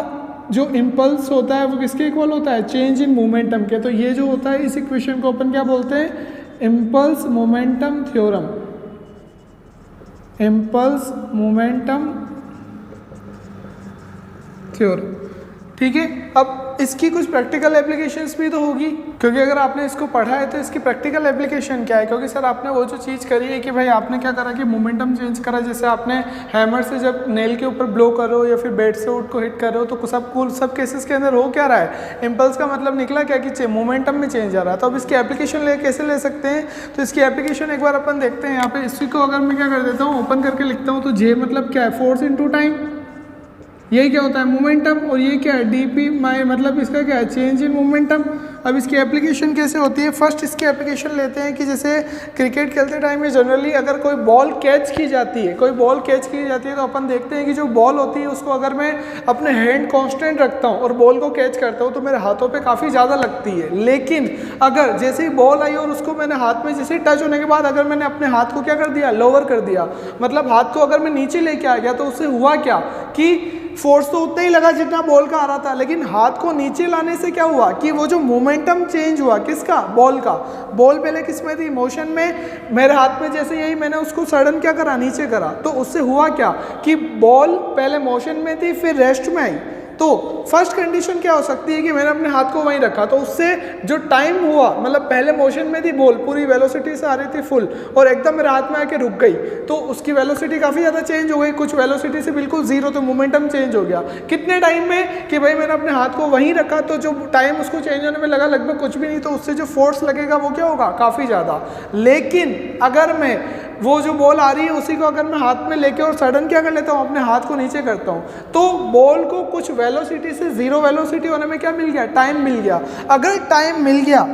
जो इम्पल्स होता है वो किसके इक्वल होता है, चेंज इन मोमेंटम के। तो ये जो होता है इस इक्वेशन को अपन क्या बोलते हैं, impulse momentum theorem, impulse momentum theorem. ठीक है, अब इसकी कुछ प्रैक्टिकल एप्लीकेशंस भी तो होगी, क्योंकि अगर आपने इसको पढ़ा है तो इसकी प्रैक्टिकल एप्लीकेशन क्या है, क्योंकि सर आपने वो जो चीज़ करी है कि भाई आपने क्या करा कि मोमेंटम चेंज करा, जैसे आपने हैमर से जब नेल के ऊपर ब्लो कर रहे हो या फिर बेड से वुड को हिट कर रहे हो, तो सब केसेस के अंदर हो क्या रहा है, इम्पल्स का मतलब निकला क्या कि मोमेंटम में चेंज आ रहा है। तो अब इसकी एप्लीकेशन कैसे ले सकते हैं, तो इसकी एप्लीकेशन एक बार अपन देखते हैं। यहाँ पे इसी को अगर मैं क्या कर देता हूँ, ओपन करके लिखता हूँ, तो जे मतलब क्या है, फोर्स इनटू टाइम, ये क्या होता है मोमेंटम, और ये क्या है dp मतलब इसका क्या है, चेंज इन मोमेंटम। अब इसकी एप्लीकेशन कैसे होती है, फर्स्ट इसकी एप्लीकेशन लेते हैं कि जैसे क्रिकेट खेलते टाइम में जनरली अगर कोई बॉल कैच की जाती है, तो अपन देखते हैं कि जो बॉल होती है उसको अगर मैं अपने हैंड कांस्टेंट रखता हूँ और बॉल को कैच करता हूँ तो मेरे हाथों पे काफ़ी ज़्यादा लगती है। लेकिन अगर जैसे ही बॉल आई और उसको मैंने हाथ में जैसे टच होने के बाद अगर मैंने अपने हाथ को क्या कर दिया, लोअर कर दिया, मतलब हाथ को अगर मैं नीचे लेके आ गया, तो उससे हुआ क्या कि फोर्स तो उतना ही लगा जितना बॉल का आ रहा था, लेकिन हाथ को नीचे लाने से क्या हुआ कि वो जो मोमेंटम चेंज हुआ, किसका, बॉल का। बॉल पहले किस में थी, मोशन में, मेरे हाथ में जैसे यही मैंने उसको सडन क्या करा, नीचे करा, तो उससे हुआ क्या कि बॉल पहले मोशन में थी फिर रेस्ट में आई। तो फर्स्ट कंडीशन क्या हो सकती है कि मैंने अपने हाथ को वहीं रखा, तो उससे जो टाइम हुआ, मतलब पहले मोशन में थी बॉल, पूरी वेलोसिटी से आ रही थी फुल, और एकदम मेरे हाथ में आके रुक गई, तो उसकी वेलोसिटी काफ़ी ज़्यादा चेंज हो गई, कुछ वेलोसिटी से बिल्कुल जीरो, तो मोमेंटम चेंज हो गया। कितने टाइम में कि भाई मैंने अपने हाथ को वहीं रखा, तो जो टाइम उसको चेंज होने में लगा लगभग कुछ भी नहीं, तो उससे जो फोर्स लगेगा वो क्या होगा, काफ़ी ज़्यादा। लेकिन अगर मैं वो जो बॉल आ रही है उसी को अगर मैं हाथ में लेके और सडन क्या कर लेता हूँ, अपने हाथ को नीचे करता हूँ, तो बॉल को कुछ वेलोसिटी से जीरो वेलोसिटी होने में क्या मिल गया, टाइम मिल गया। अगर टाइम मिल गया,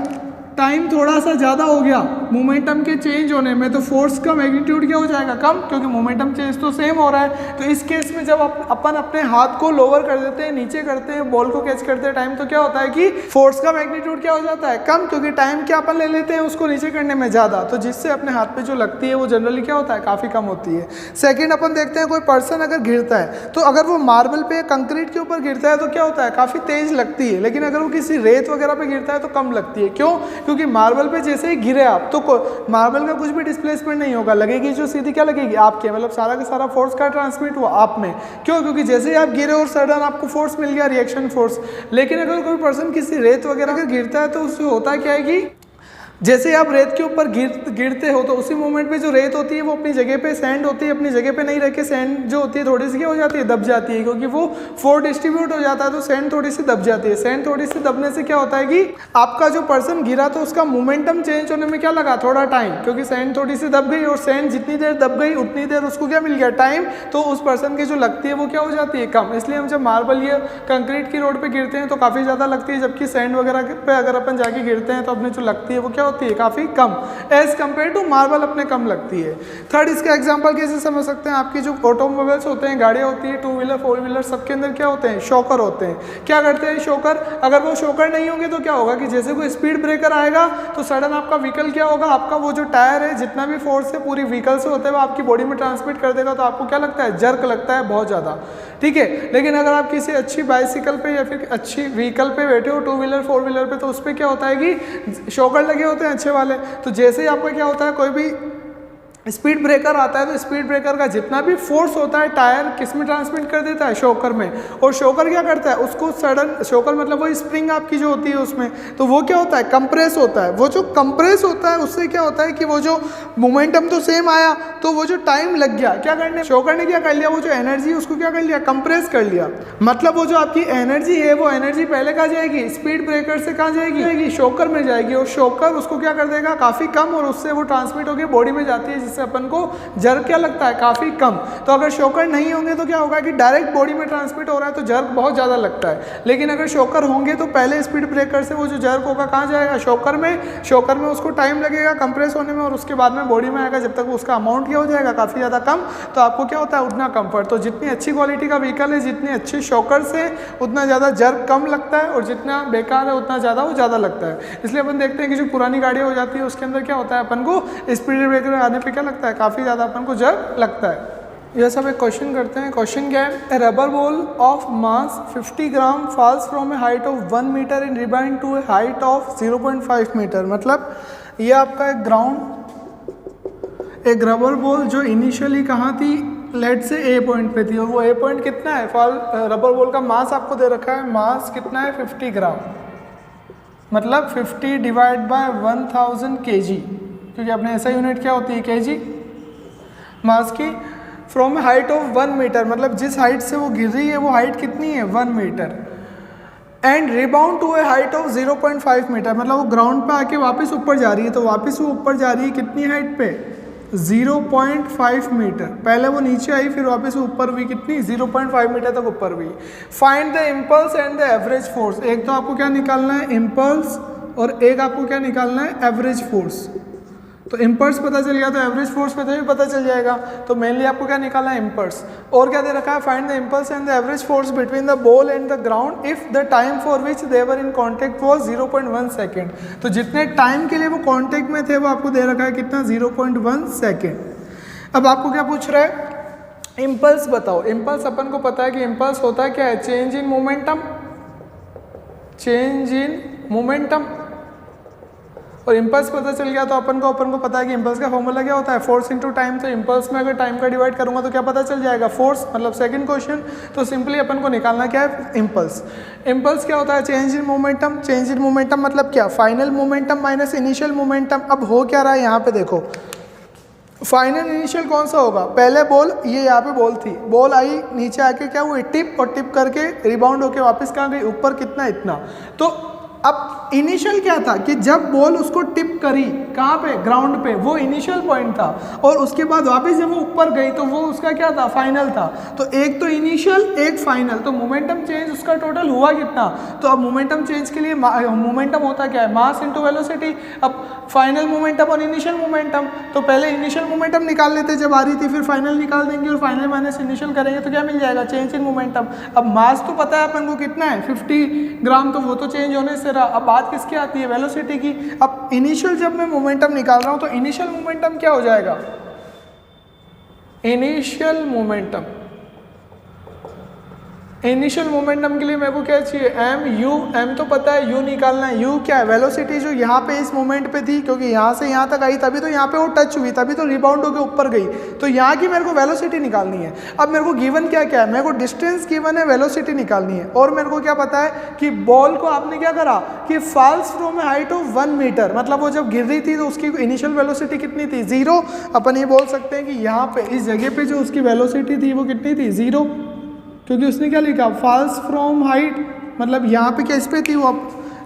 टाइम थोड़ा सा ज़्यादा हो गया मोमेंटम के चेंज होने में, तो फोर्स का मैग्नीट्यूड क्या हो जाएगा, कम, क्योंकि मोमेंटम चेंज तो सेम हो रहा है। तो इस केस में जब अपन अपने हाथ को लोअर कर देते हैं, नीचे करते हैं, बॉल को कैच करते हैं टाइम, तो क्या होता है कि फोर्स का मैग्नीट्यूड क्या हो जाता है, कम, क्योंकि टाइम क्या अपन ले लेते हैं उसको नीचे करने में ज़्यादा, तो जिससे अपने हाथ पे जो लगती है वो जनरली क्या होता है, काफ़ी कम होती है। सेकेंड अपन देखते हैं, कोई पर्सन अगर गिरता है, तो अगर वो मार्बल पे, कंक्रीट के ऊपर गिरता है तो क्या होता है, काफ़ी तेज लगती है, लेकिन अगर वो किसी रेत वगैरह पे गिरता है तो कम लगती है। क्यों, क्योंकि मार्बल पे जैसे ही गिरे आप, तो मार्बल का कुछ भी डिस्प्लेसमेंट नहीं होगा, लगेगी जो सीधी क्या लगेगी, आपके, मतलब सारा का सारा फोर्स का ट्रांसमिट हुआ आप में। क्यों, क्योंकि जैसे ही आप गिरे और सडन आपको फोर्स मिल गया, रिएक्शन फोर्स। लेकिन अगर कोई पर्सन किसी रेत वगैरह का गिरता है तो उससे होता क्या है कि जैसे आप रेत के ऊपर गिरते हो, तो उसी मोमेंट पे जो रेत होती है वो अपनी जगह पे, सैंड होती है अपनी जगह पे नहीं रह के, सैंड जो होती है थोड़ी सी क्या हो जाती है, दब जाती है, क्योंकि वो फोर्स डिस्ट्रीब्यूट हो जाता है, तो सैंड थोड़ी सी दब जाती है। सैंड थोड़ी सी दबने से क्या होता है कि आपका जो पर्सन गिरा तो उसका मोमेंटम चेंज होने में क्या लगा, थोड़ा टाइम, क्योंकि सैंड थोड़ी सी दब गई, और सैंड जितनी देर दब गई उतनी देर उसको क्या मिल गया, टाइम, तो उस पर्सन की जो लगती है वो क्या हो जाती है, कम। इसलिए हम जब मार्बल या कंक्रीट की रोड पर गिरते हैं तो काफ़ी ज़्यादा लगती है, जबकि सैंड वगैरह पे अगर अपन जाके गिरते हैं तो अपने जो लगती है वो क्या होती है, काफ़ी कम, एज कंपेयर टू मार्बल अपने कम लगती है। थर्ड, इसका एग्जांपल कैसे समझ सकते हैं, आपकी जो ऑटोमोबाइल्स होते हैं, गाड़ियाँ होती है, 2 व्हीलर 4 व्हीलर, सबके अंदर क्या होते हैं, शॉकर होते हैं। क्या करते हैं शॉकर, अगर वो शॉकर नहीं होंगे तो क्या होगा कि जैसे कोई स्पीड ब्रेकर आएगा तो सडन आपका व्हीकल क्या होगा, आपका वो जो टायर है, जितना भी फोर्स है पूरी व्हीकल से होते हुए आपकी बॉडी में ट्रांसमिट कर देगा, तो आपको क्या लगता है, जर्क लगता है बहुत ज़्यादा, ठीक है। लेकिन अगर आप किसी अच्छी बाइसिकल पे या फिर अच्छी व्हीकल पे बैठे हो, 2 व्हीलर 4 व्हीलर पे, तो उस पर क्या होता है कि शॉकर लगे होते हैं अच्छे वाले, तो जैसे ही आपका क्या होता है, कोई भी स्पीड ब्रेकर आता है तो स्पीड ब्रेकर का जितना भी फोर्स होता है टायर किस में ट्रांसमिट कर देता है, शॉकर में। और शॉकर क्या करता है, उसको सडन, शॉकर मतलब वो स्प्रिंग आपकी जो होती है उसमें, तो वो क्या होता है, कंप्रेस होता है। वो जो कंप्रेस होता है उससे क्या होता है कि वो जो मोमेंटम तो सेम आया, तो वो जो टाइम लग गया, क्या करने, शॉकर ने क्या कर लिया, वो जो एनर्जी है उसको क्या कर लिया, कंप्रेस कर लिया। मतलब वो जो आपकी एनर्जी है वो एनर्जी पहले कहाँ जाएगी, स्पीड ब्रेकर से कहाँ जाएगी, शॉकर में जाएगी, और शॉकर उसको क्या कर देगा, काफ़ी कम, और उससे वो ट्रांसमिट होकर बॉडी में जाती है, जिससे अपन को जर्क क्या लगता है, काफ़ी कम। तो अगर शॉकर नहीं होंगे तो क्या होगा कि डायरेक्ट बॉडी में ट्रांसमिट हो रहा है तो जर्क बहुत ज़्यादा लगता है। लेकिन अगर शॉकर होंगे तो पहले स्पीड ब्रेकर से वो जो जर्क होगा कहाँ जाएगा, शॉकर में उसको टाइम लगेगा कंप्रेस होने में और उसके बाद में बॉडी में आएगा। जब तक उसका अमाउंट क्या हो जाएगा, काफ़ी ज़्यादा कम, तो आपको क्या होता है, उतना कंफर्ट। तो जितनी अच्छी क्वालिटी का व्हीकल है, जितने अच्छे शॉकर्स है, उतना ज़्यादा जर्क कम लगता है, और जितना बेकार है उतना ज़्यादा वो ज़्यादा लगता है। इसलिए अपन देखते हैं कि जो पुरानी गाड़ियाँ हो जाती है उसके अंदर क्या होता है, अपन को स्पीड ब्रेकर आने पर क्या लगता है, काफ़ी ज़्यादा अपन को जर्क लगता है। यह सब एक क्वेश्चन करते हैं। क्वेश्चन क्या है, a rubber ball of mass 50 gram falls from a height of 1 metre in rebound to a height of 0.5 metre. मतलब ये आपका एक एक रबर बॉल जो इनिशियली कहाँ थी, लेट से ए पॉइंट पे थी, और वो ए पॉइंट कितना है, रबर बॉल का मास आपको दे रखा है, मास कितना है 50 ग्राम, मतलब 50 डिवाइड बाय 1000 kg, क्योंकि अपने ऐसा यूनिट क्या होती है, kg मास की, फ्रॉम हाइट ऑफ 1 मीटर, मतलब जिस हाइट से वो गिर रही है वो हाइट कितनी है, 1 metre, and rebound to a height of 0.5 metre, मतलब वो ग्राउंड पे आके वापस ऊपर जा रही है, तो वापस वो ऊपर जा रही है कितनी हाइट पे, 0.5 मीटर। पहले वो नीचे आई, फिर वापस ऊपर हुई, कितनी, 0.5 मीटर तक ऊपर हुई। Find the impulse and the average force. एक तो आपको क्या निकालना है, इम्पल्स, और एक आपको क्या निकालना है, एवरेज फोर्स। तो इम्पल्स पता चल गया तो एवरेज फोर्स पे भी पता चल जाएगा। तो मेनली आपको क्या निकालना है, इम्पल्स। और क्या दे रखा है, find the impulse and the average force between the ball and the ground if the time for which they were in contact was 0.1 second. तो जितने टाइम के लिए वो कांटेक्ट में थे वो आपको दे रखा है कितना, 0.1 सेकेंड। अब आपको क्या पूछ रहा है, इम्पल्स बताओ। इम्पल्स अपन को पता है कि इम्पल्स होता है क्या है, change in momentum, change in momentum. और इम्पल्स पता चल गया तो अपन को पता है कि इम्पल्स का फॉर्मूला क्या होता है, फोर्स इनटू टाइम। तो इम्पल्स में अगर टाइम का डिवाइड करूंगा तो क्या पता चल जाएगा, फोर्स, मतलब सेकंड क्वेश्चन। तो सिंपली अपन को निकालना क्या है, इम्पल्स। इम्पल्स क्या होता है, change in momentum. Change in momentum मतलब क्या, final momentum minus initial momentum. अब हो क्या रहा है यहाँ पे देखो, फाइनल इनिशियल कौन सा होगा, पहले बॉल, ये यहाँ पे बॉल थी, बॉल आई नीचे आके क्या हुई, टिप, और टिप करके रिबाउंड होके वापस कहाँ गई, ऊपर, कितना, इतना। तो अब इनिशियल क्या था कि जब बॉल उसको टिप करी कहाँ पे, ग्राउंड पे, वो इनिशियल पॉइंट था, और उसके बाद वापस जब वो ऊपर गई तो वो उसका क्या था, फाइनल था। तो एक तो इनिशियल, एक फाइनल, तो मोमेंटम चेंज उसका टोटल हुआ कितना। तो अब मोमेंटम चेंज के लिए मोमेंटम होता क्या है, मास इनटू वेलोसिटी। अब फाइनल मोमेंटम और इनिशियल मोमेंटम, तो पहले इनिशियल मोमेंटम निकाल लेते जब आ रही थी, फिर फाइनल निकाल देंगे, और फाइनल माइनस इनिशियल करेंगे तो क्या मिल जाएगा, चेंज इन मोमेंटम। अब मास तो पता है अपन को कितना है, 50 ग्राम, तो वो तो चेंज होने से रहा। अब बात किसकी आती है, वेलोसिटी की। अब इनिशियल जब मैं मोमेंटम निकाल रहा हूं तो इनिशियल मोमेंटम क्या हो जाएगा, इनिशियल मोमेंटम, इनिशियल मोमेंटम के लिए मेरे को क्या चाहिए, एम यू। एम तो पता है, यू निकालना है। यू क्या है, वेलोसिटी जो यहाँ पे इस मोमेंट पे थी, क्योंकि यहाँ से यहाँ तक आई तभी तो यहाँ पे वो टच हुई, तभी तो रिबाउंड होकर ऊपर गई, तो यहाँ की मेरे को वेलोसिटी निकालनी है। अब मेरे को गिवन क्या क्या है, मेरे को डिस्टेंस गिवन है, वेलोसिटी निकालनी है, और मेरे को क्या पता है कि बॉल को आपने क्या करा कि falls from a height of 1 metre, मतलब वो जब गिर रही थी तो उसकी इनिशियल वेलोसिटी कितनी थी, 0। अपन ये बोल सकते हैं कि यहाँ पे इस जगह पे जो उसकी वेलोसिटी थी वो कितनी थी, 0, क्योंकि उसने क्या लिखा, फॉल्स फ्रॉम हाइट, मतलब यहाँ पे क्या इस पे थी, वो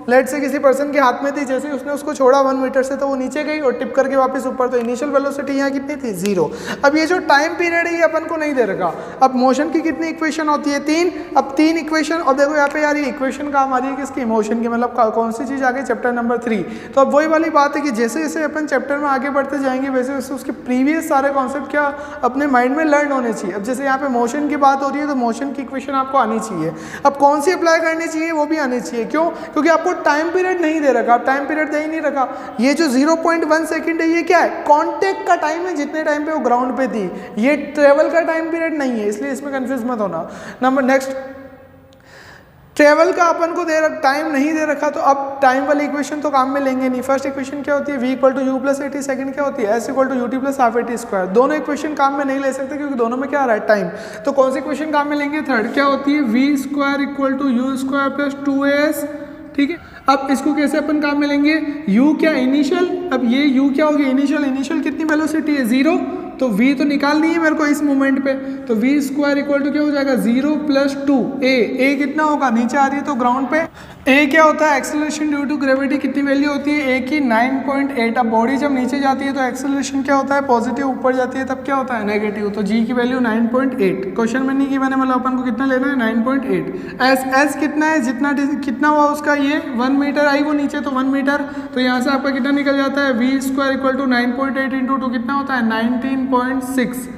लेट से किसी पर्सन के हाथ में थी, जैसे उसने उसको छोड़ा 1 मीटर से तो वो नीचे गई और टिप करके वापस ऊपर, तो इनिशियल वेलोसिटी यहाँ कितनी थी, 0। अब ये जो टाइम पीरियड है ये अपन को नहीं दे रखा। अब मोशन की कितनी इक्वेशन होती है, 3। अब 3 इक्वेशन, और देखो यहाँ पे यार ये इक्वेशन काम आ रही है किसकी, मोशन की, मतलब कौन सी चीज़ आ गई, चैप्टर नंबर 3। तो अब वही वाली बात है कि जैसे जैसे अपन चैप्टर में आगे बढ़ते जाएंगे वैसे वैसे उसके प्रीवियस सारे कॉन्सेप्ट क्या अपने माइंड में लर्न होने चाहिए। अब जैसे यहाँ पे मोशन की बात हो रही है तो मोशन की इक्वेशन आपको आनी चाहिए। अब कौन सी अप्लाई करनी चाहिए वो भी आनी चाहिए, क्यों, क्योंकि आपको टाइम पीरियड नहीं दे रखा। टाइम पीरियड दे ही नहीं रखा। ये जो 0.1 सेकंड है ये क्या है, कांटेक्ट का टाइम है, जितने टाइम पे वो ग्राउंड पे थी। ये ट्रेवल का टाइम पीरियड नहीं है, इसलिए इसमें कंफ्यूज मत होना। नंबर नेक्स्ट, ट्रेवल का अपन को टाइम नहीं दे रखा, तो अब टाइम वाली इक्वेशन तो काम में लेंगे नहीं। फर्स्ट इक्वेशन क्या होती है, v = u + 80, सेकंड क्या होती है, s = ut + ½ at²। दोनों इक्वेशन काम में नहीं ले सकते क्योंकि दोनों में क्या आ रहा है, टाइम। तो कौन सी इक्वेशन काम में लेंगे, थर्ड क्या होती है, v² = u² + 2as। ठीक है, अब इसको कैसे अपन काम में लेंगे, u क्या इनिशियल, अब ये u क्या होगी, इनिशियल। इनिशियल कितनी वेलोसिटी है, 0, तो v तो निकालनी है मेरे को इस मोमेंट पे, तो v² = क्या हो जाएगा, 0 + 2a। a कितना होगा, नीचे आ रही है तो ग्राउंड पे ए क्या होता है, एक्सेलरेशन ड्यू टू ग्रेविटी कितनी वैल्यू होती है, ए की 9.8। अब बॉडी जब नीचे जाती है तो एक्सेलरेशन क्या होता है, पॉजिटिव, ऊपर जाती है तब क्या होता है, नेगेटिव। तो जी की वैल्यू 9.8, क्वेश्चन में नहीं की मैंने, मतलब अपन को कितना लेना है 9.8। एस कितना है, जितना कितना हुआ उसका, ये 1 मीटर आई वो नीचे तो 1 मीटर, तो यहाँ से आपका कितना निकल जाता है, V square equal to 9.8 into 2 कितना होता है 19.6।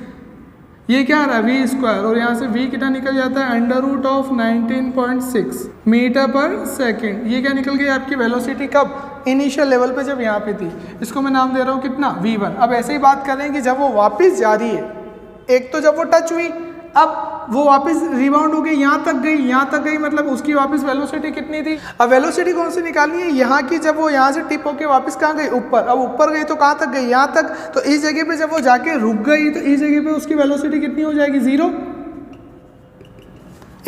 ये क्या आ रहा है वी स्क्वायर, और यहाँ से वी कितना निकल जाता है अंडर रूट ऑफ 19.6 मीटर पर सेकेंड। ये क्या निकल गई आपकी वेलोसिटी, कब, इनिशियल लेवल पे जब यहाँ पे थी। इसको मैं नाम दे रहा हूँ कितना, v1। अब ऐसे ही बात करें कि जब वो वापस जा रही है, एक तो जब वो टच हुई, अब वो वापस रिबाउंड हो गई, यहाँ तक गई, मतलब उसकी वापस वेलोसिटी कितनी थी। अब वेलोसिटी कौन सी निकालनी है, यहाँ की, जब वो यहाँ से टिप होके वापस कहाँ गई, ऊपर। अब ऊपर गई तो कहाँ तक गई, यहाँ तक। तो इस जगह पे जब वो जाके रुक गई तो इस जगह पे उसकी वेलोसिटी कितनी हो जाएगी, 0।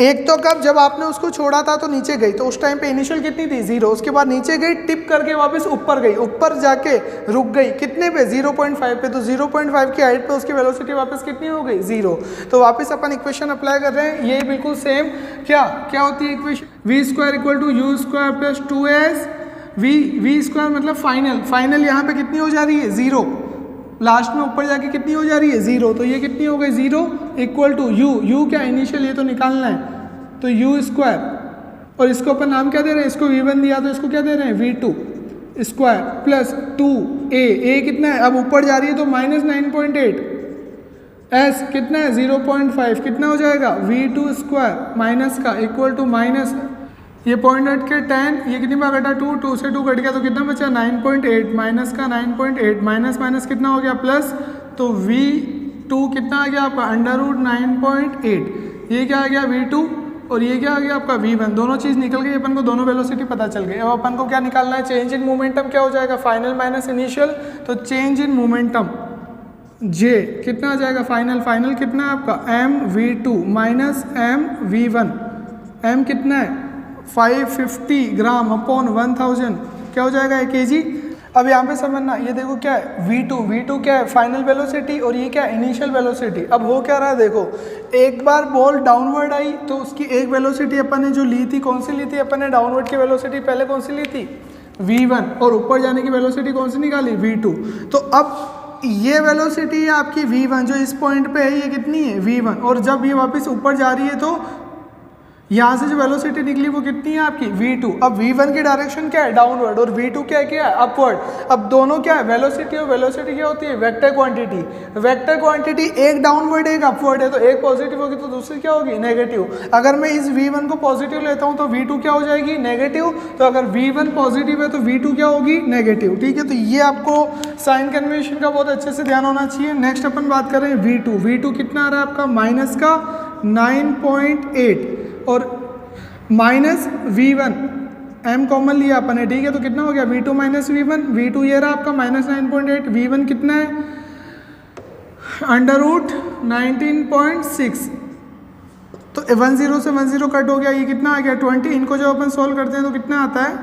एक तो कब, जब आपने उसको छोड़ा था तो नीचे गई, तो उस टाइम पे इनिशियल कितनी थी, 0। उसके बाद नीचे गई, टिप करके वापस ऊपर गई, ऊपर जाके रुक गई, कितने पे, 0.5 पे। तो 0.5 की हाइट पे उसकी वेलोसिटी वापस कितनी हो गई, 0। तो वापस अपन इक्वेशन अप्लाई कर रहे हैं, ये बिल्कुल सेम क्या होती है equation, V square equal to U square plus 2s V square, मतलब फाइनल यहाँ पे कितनी हो जा रही है, 0। लास्ट में ऊपर जाके कितनी हो जा रही है, 0। तो ये कितनी हो गई, 0 इक्वल टू यू क्या इनिशियल, ये तो निकालना है, तो यू स्क्वायर, और इसको अपन नाम क्या दे रहे हैं, इसको v1 दिया तो इसको क्या दे रहे हैं, v2 स्क्वायर प्लस 2a कितना है, अब ऊपर जा रही है तो -9.8, s कितना है 0.5, कितना हो जाएगा v2 स्क्वायर माइनस का इक्वल टू माइनस, ये 0.8 के 10, ये कितनी बार घटा 2 से 2 कट गया तो कितना बचा 9.8, माइनस का 9.8, माइनस कितना हो गया प्लस, तो v2 कितना आ गया आपका अंडर रूट 9.8, ये क्या आ गया v2, और ये क्या आ गया आपका v1। दोनों चीज़ निकल गई, अपन को दोनों वेलोसिटी पता चल गई। अब अपन को क्या निकालना है, चेंज इन मोमेंटम क्या हो जाएगा, फाइनल माइनस इनिशियल। तो चेंज इन मोमेंटम जे कितना आ जाएगा, फाइनल कितना है आपका mv2 माइनस mv1, m कितना है 550 ग्राम अपॉन 1000, क्या हो जाएगा 1 kg। अब यहाँ पे समझना, ये देखो क्या है v2 क्या है फाइनल वेलोसिटी, और ये क्या है इनिशियल वेलोसिटी। अब हो क्या रहा है, देखो एक बार बॉल डाउनवर्ड आई तो उसकी एक वेलोसिटी अपन ने जो ली थी, कौन सी ली थी अपन ने, डाउनवर्ड की वेलोसिटी पहले कौन सी ली थी, v1, और ऊपर जाने की वेलोसिटी कौन सी निकाली, v2। तो अब ये वेलोसिटी है आपकी v1, जो इस पॉइंट पे है ये कितनी है, v1, और जब ये वापस ऊपर जा रही है तो यहाँ से जो वेलोसिटी निकली वो कितनी है आपकी v2। अब v1 की डायरेक्शन क्या है, डाउनवर्ड, और v2 क्या है अपवर्ड। अब दोनों क्या है, वेलोसिटी और वेलोसिटी क्या होती है, वेक्टर क्वांटिटी, एक डाउनवर्ड एक अपवर्ड है, तो एक पॉजिटिव होगी तो दूसरी क्या होगी, नेगेटिव। अगर मैं इस v1 को पॉजिटिव लेता हूँ तो v2 क्या हो जाएगी, नेगेटिव। तो अगर v1 पॉजिटिव है तो v2 क्या होगी, नेगेटिव। ठीक है, तो ये आपको साइन कन्वेंशन का बहुत अच्छे से ध्यान होना चाहिए। नेक्स्ट अपन बात कर रहे हैं v2 कितना आ रहा है आपका, माइनस का 9.8 और माइनस v1, m कॉमन लिया अपन ने, ठीक है, तो कितना हो गया v2 माइनस v1 ये रहा आपका -9.8, v1 कितना है अंडर रूट 19.6, तो 10 से 10 कट हो गया, ये कितना आ गया 20। इनको जब अपन सोल्व करते हैं तो कितना आता है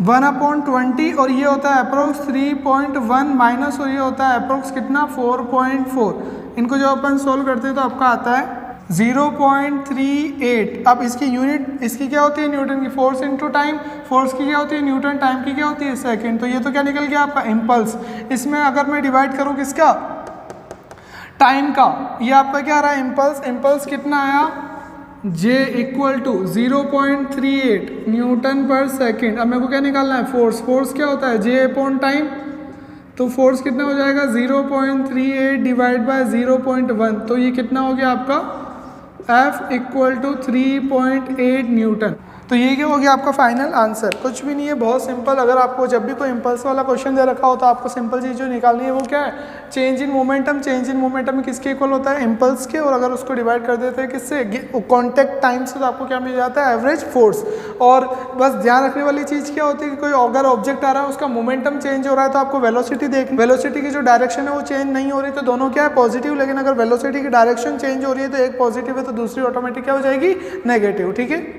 1/20, और ये होता है अप्रोक्स 3.1 माइनस, और ये होता है अप्रोक्स कितना 4.4। इनको जब अपन सोल्व करते हैं तो आपका आता है 0.38। अब इसकी यूनिट, इसकी क्या होती है न्यूटन की, फोर्स इंटू टाइम, फोर्स की क्या होती है न्यूटन, टाइम की क्या होती है सेकंड। तो ये तो क्या निकल गया आपका इम्पल्स। इसमें अगर मैं डिवाइड करूँ किसका, टाइम का, ये आपका क्या आ रहा है इम्पल्स कितना आया, J इक्वल टू 0.38 न्यूटन पर सेकेंड। अब मेरे को क्या निकालना है, फोर्स क्या होता है J अपॉन टाइम, तो फोर्स कितना हो जाएगा 0.38 डिवाइड बाय 0.1, तो ये कितना हो गया आपका F इक्वल टू 3.8 न्यूटन। तो ये क्या हो गया आपका फाइनल आंसर। कुछ भी नहीं है, बहुत सिंपल। अगर आपको जब भी कोई इम्पल्स वाला क्वेश्चन दे रखा हो तो आपको सिंपल चीज़ जो निकालनी है वो क्या है, चेंज इन मोमेंटम में किसके इक्वल होता है, इम्पल्स के, और अगर उसको डिवाइड कर देते हैं किससे, कांटेक्ट टाइम से, तो आपको क्या मिल जाता है एवरेज फोर्स। और बस ध्यान रखने वाली चीज़ क्या होती है कि कोई अगर ऑब्जेक्ट आ रहा है उसका मोमेंटम चेंज हो रहा है तो आपको वेलोसिटी वेलोसिटी की जो डायरेक्शन है वो चेंज नहीं हो रही, तो दोनों क्या है पॉजिटिव। लेकिन अगर वेलोसिटी की डायरेक्शन चेंज हो रही है तो एक पॉजिटिव है तो दूसरी ऑटोमेटिक क्या हो जाएगी नेगेटिव। ठीक है।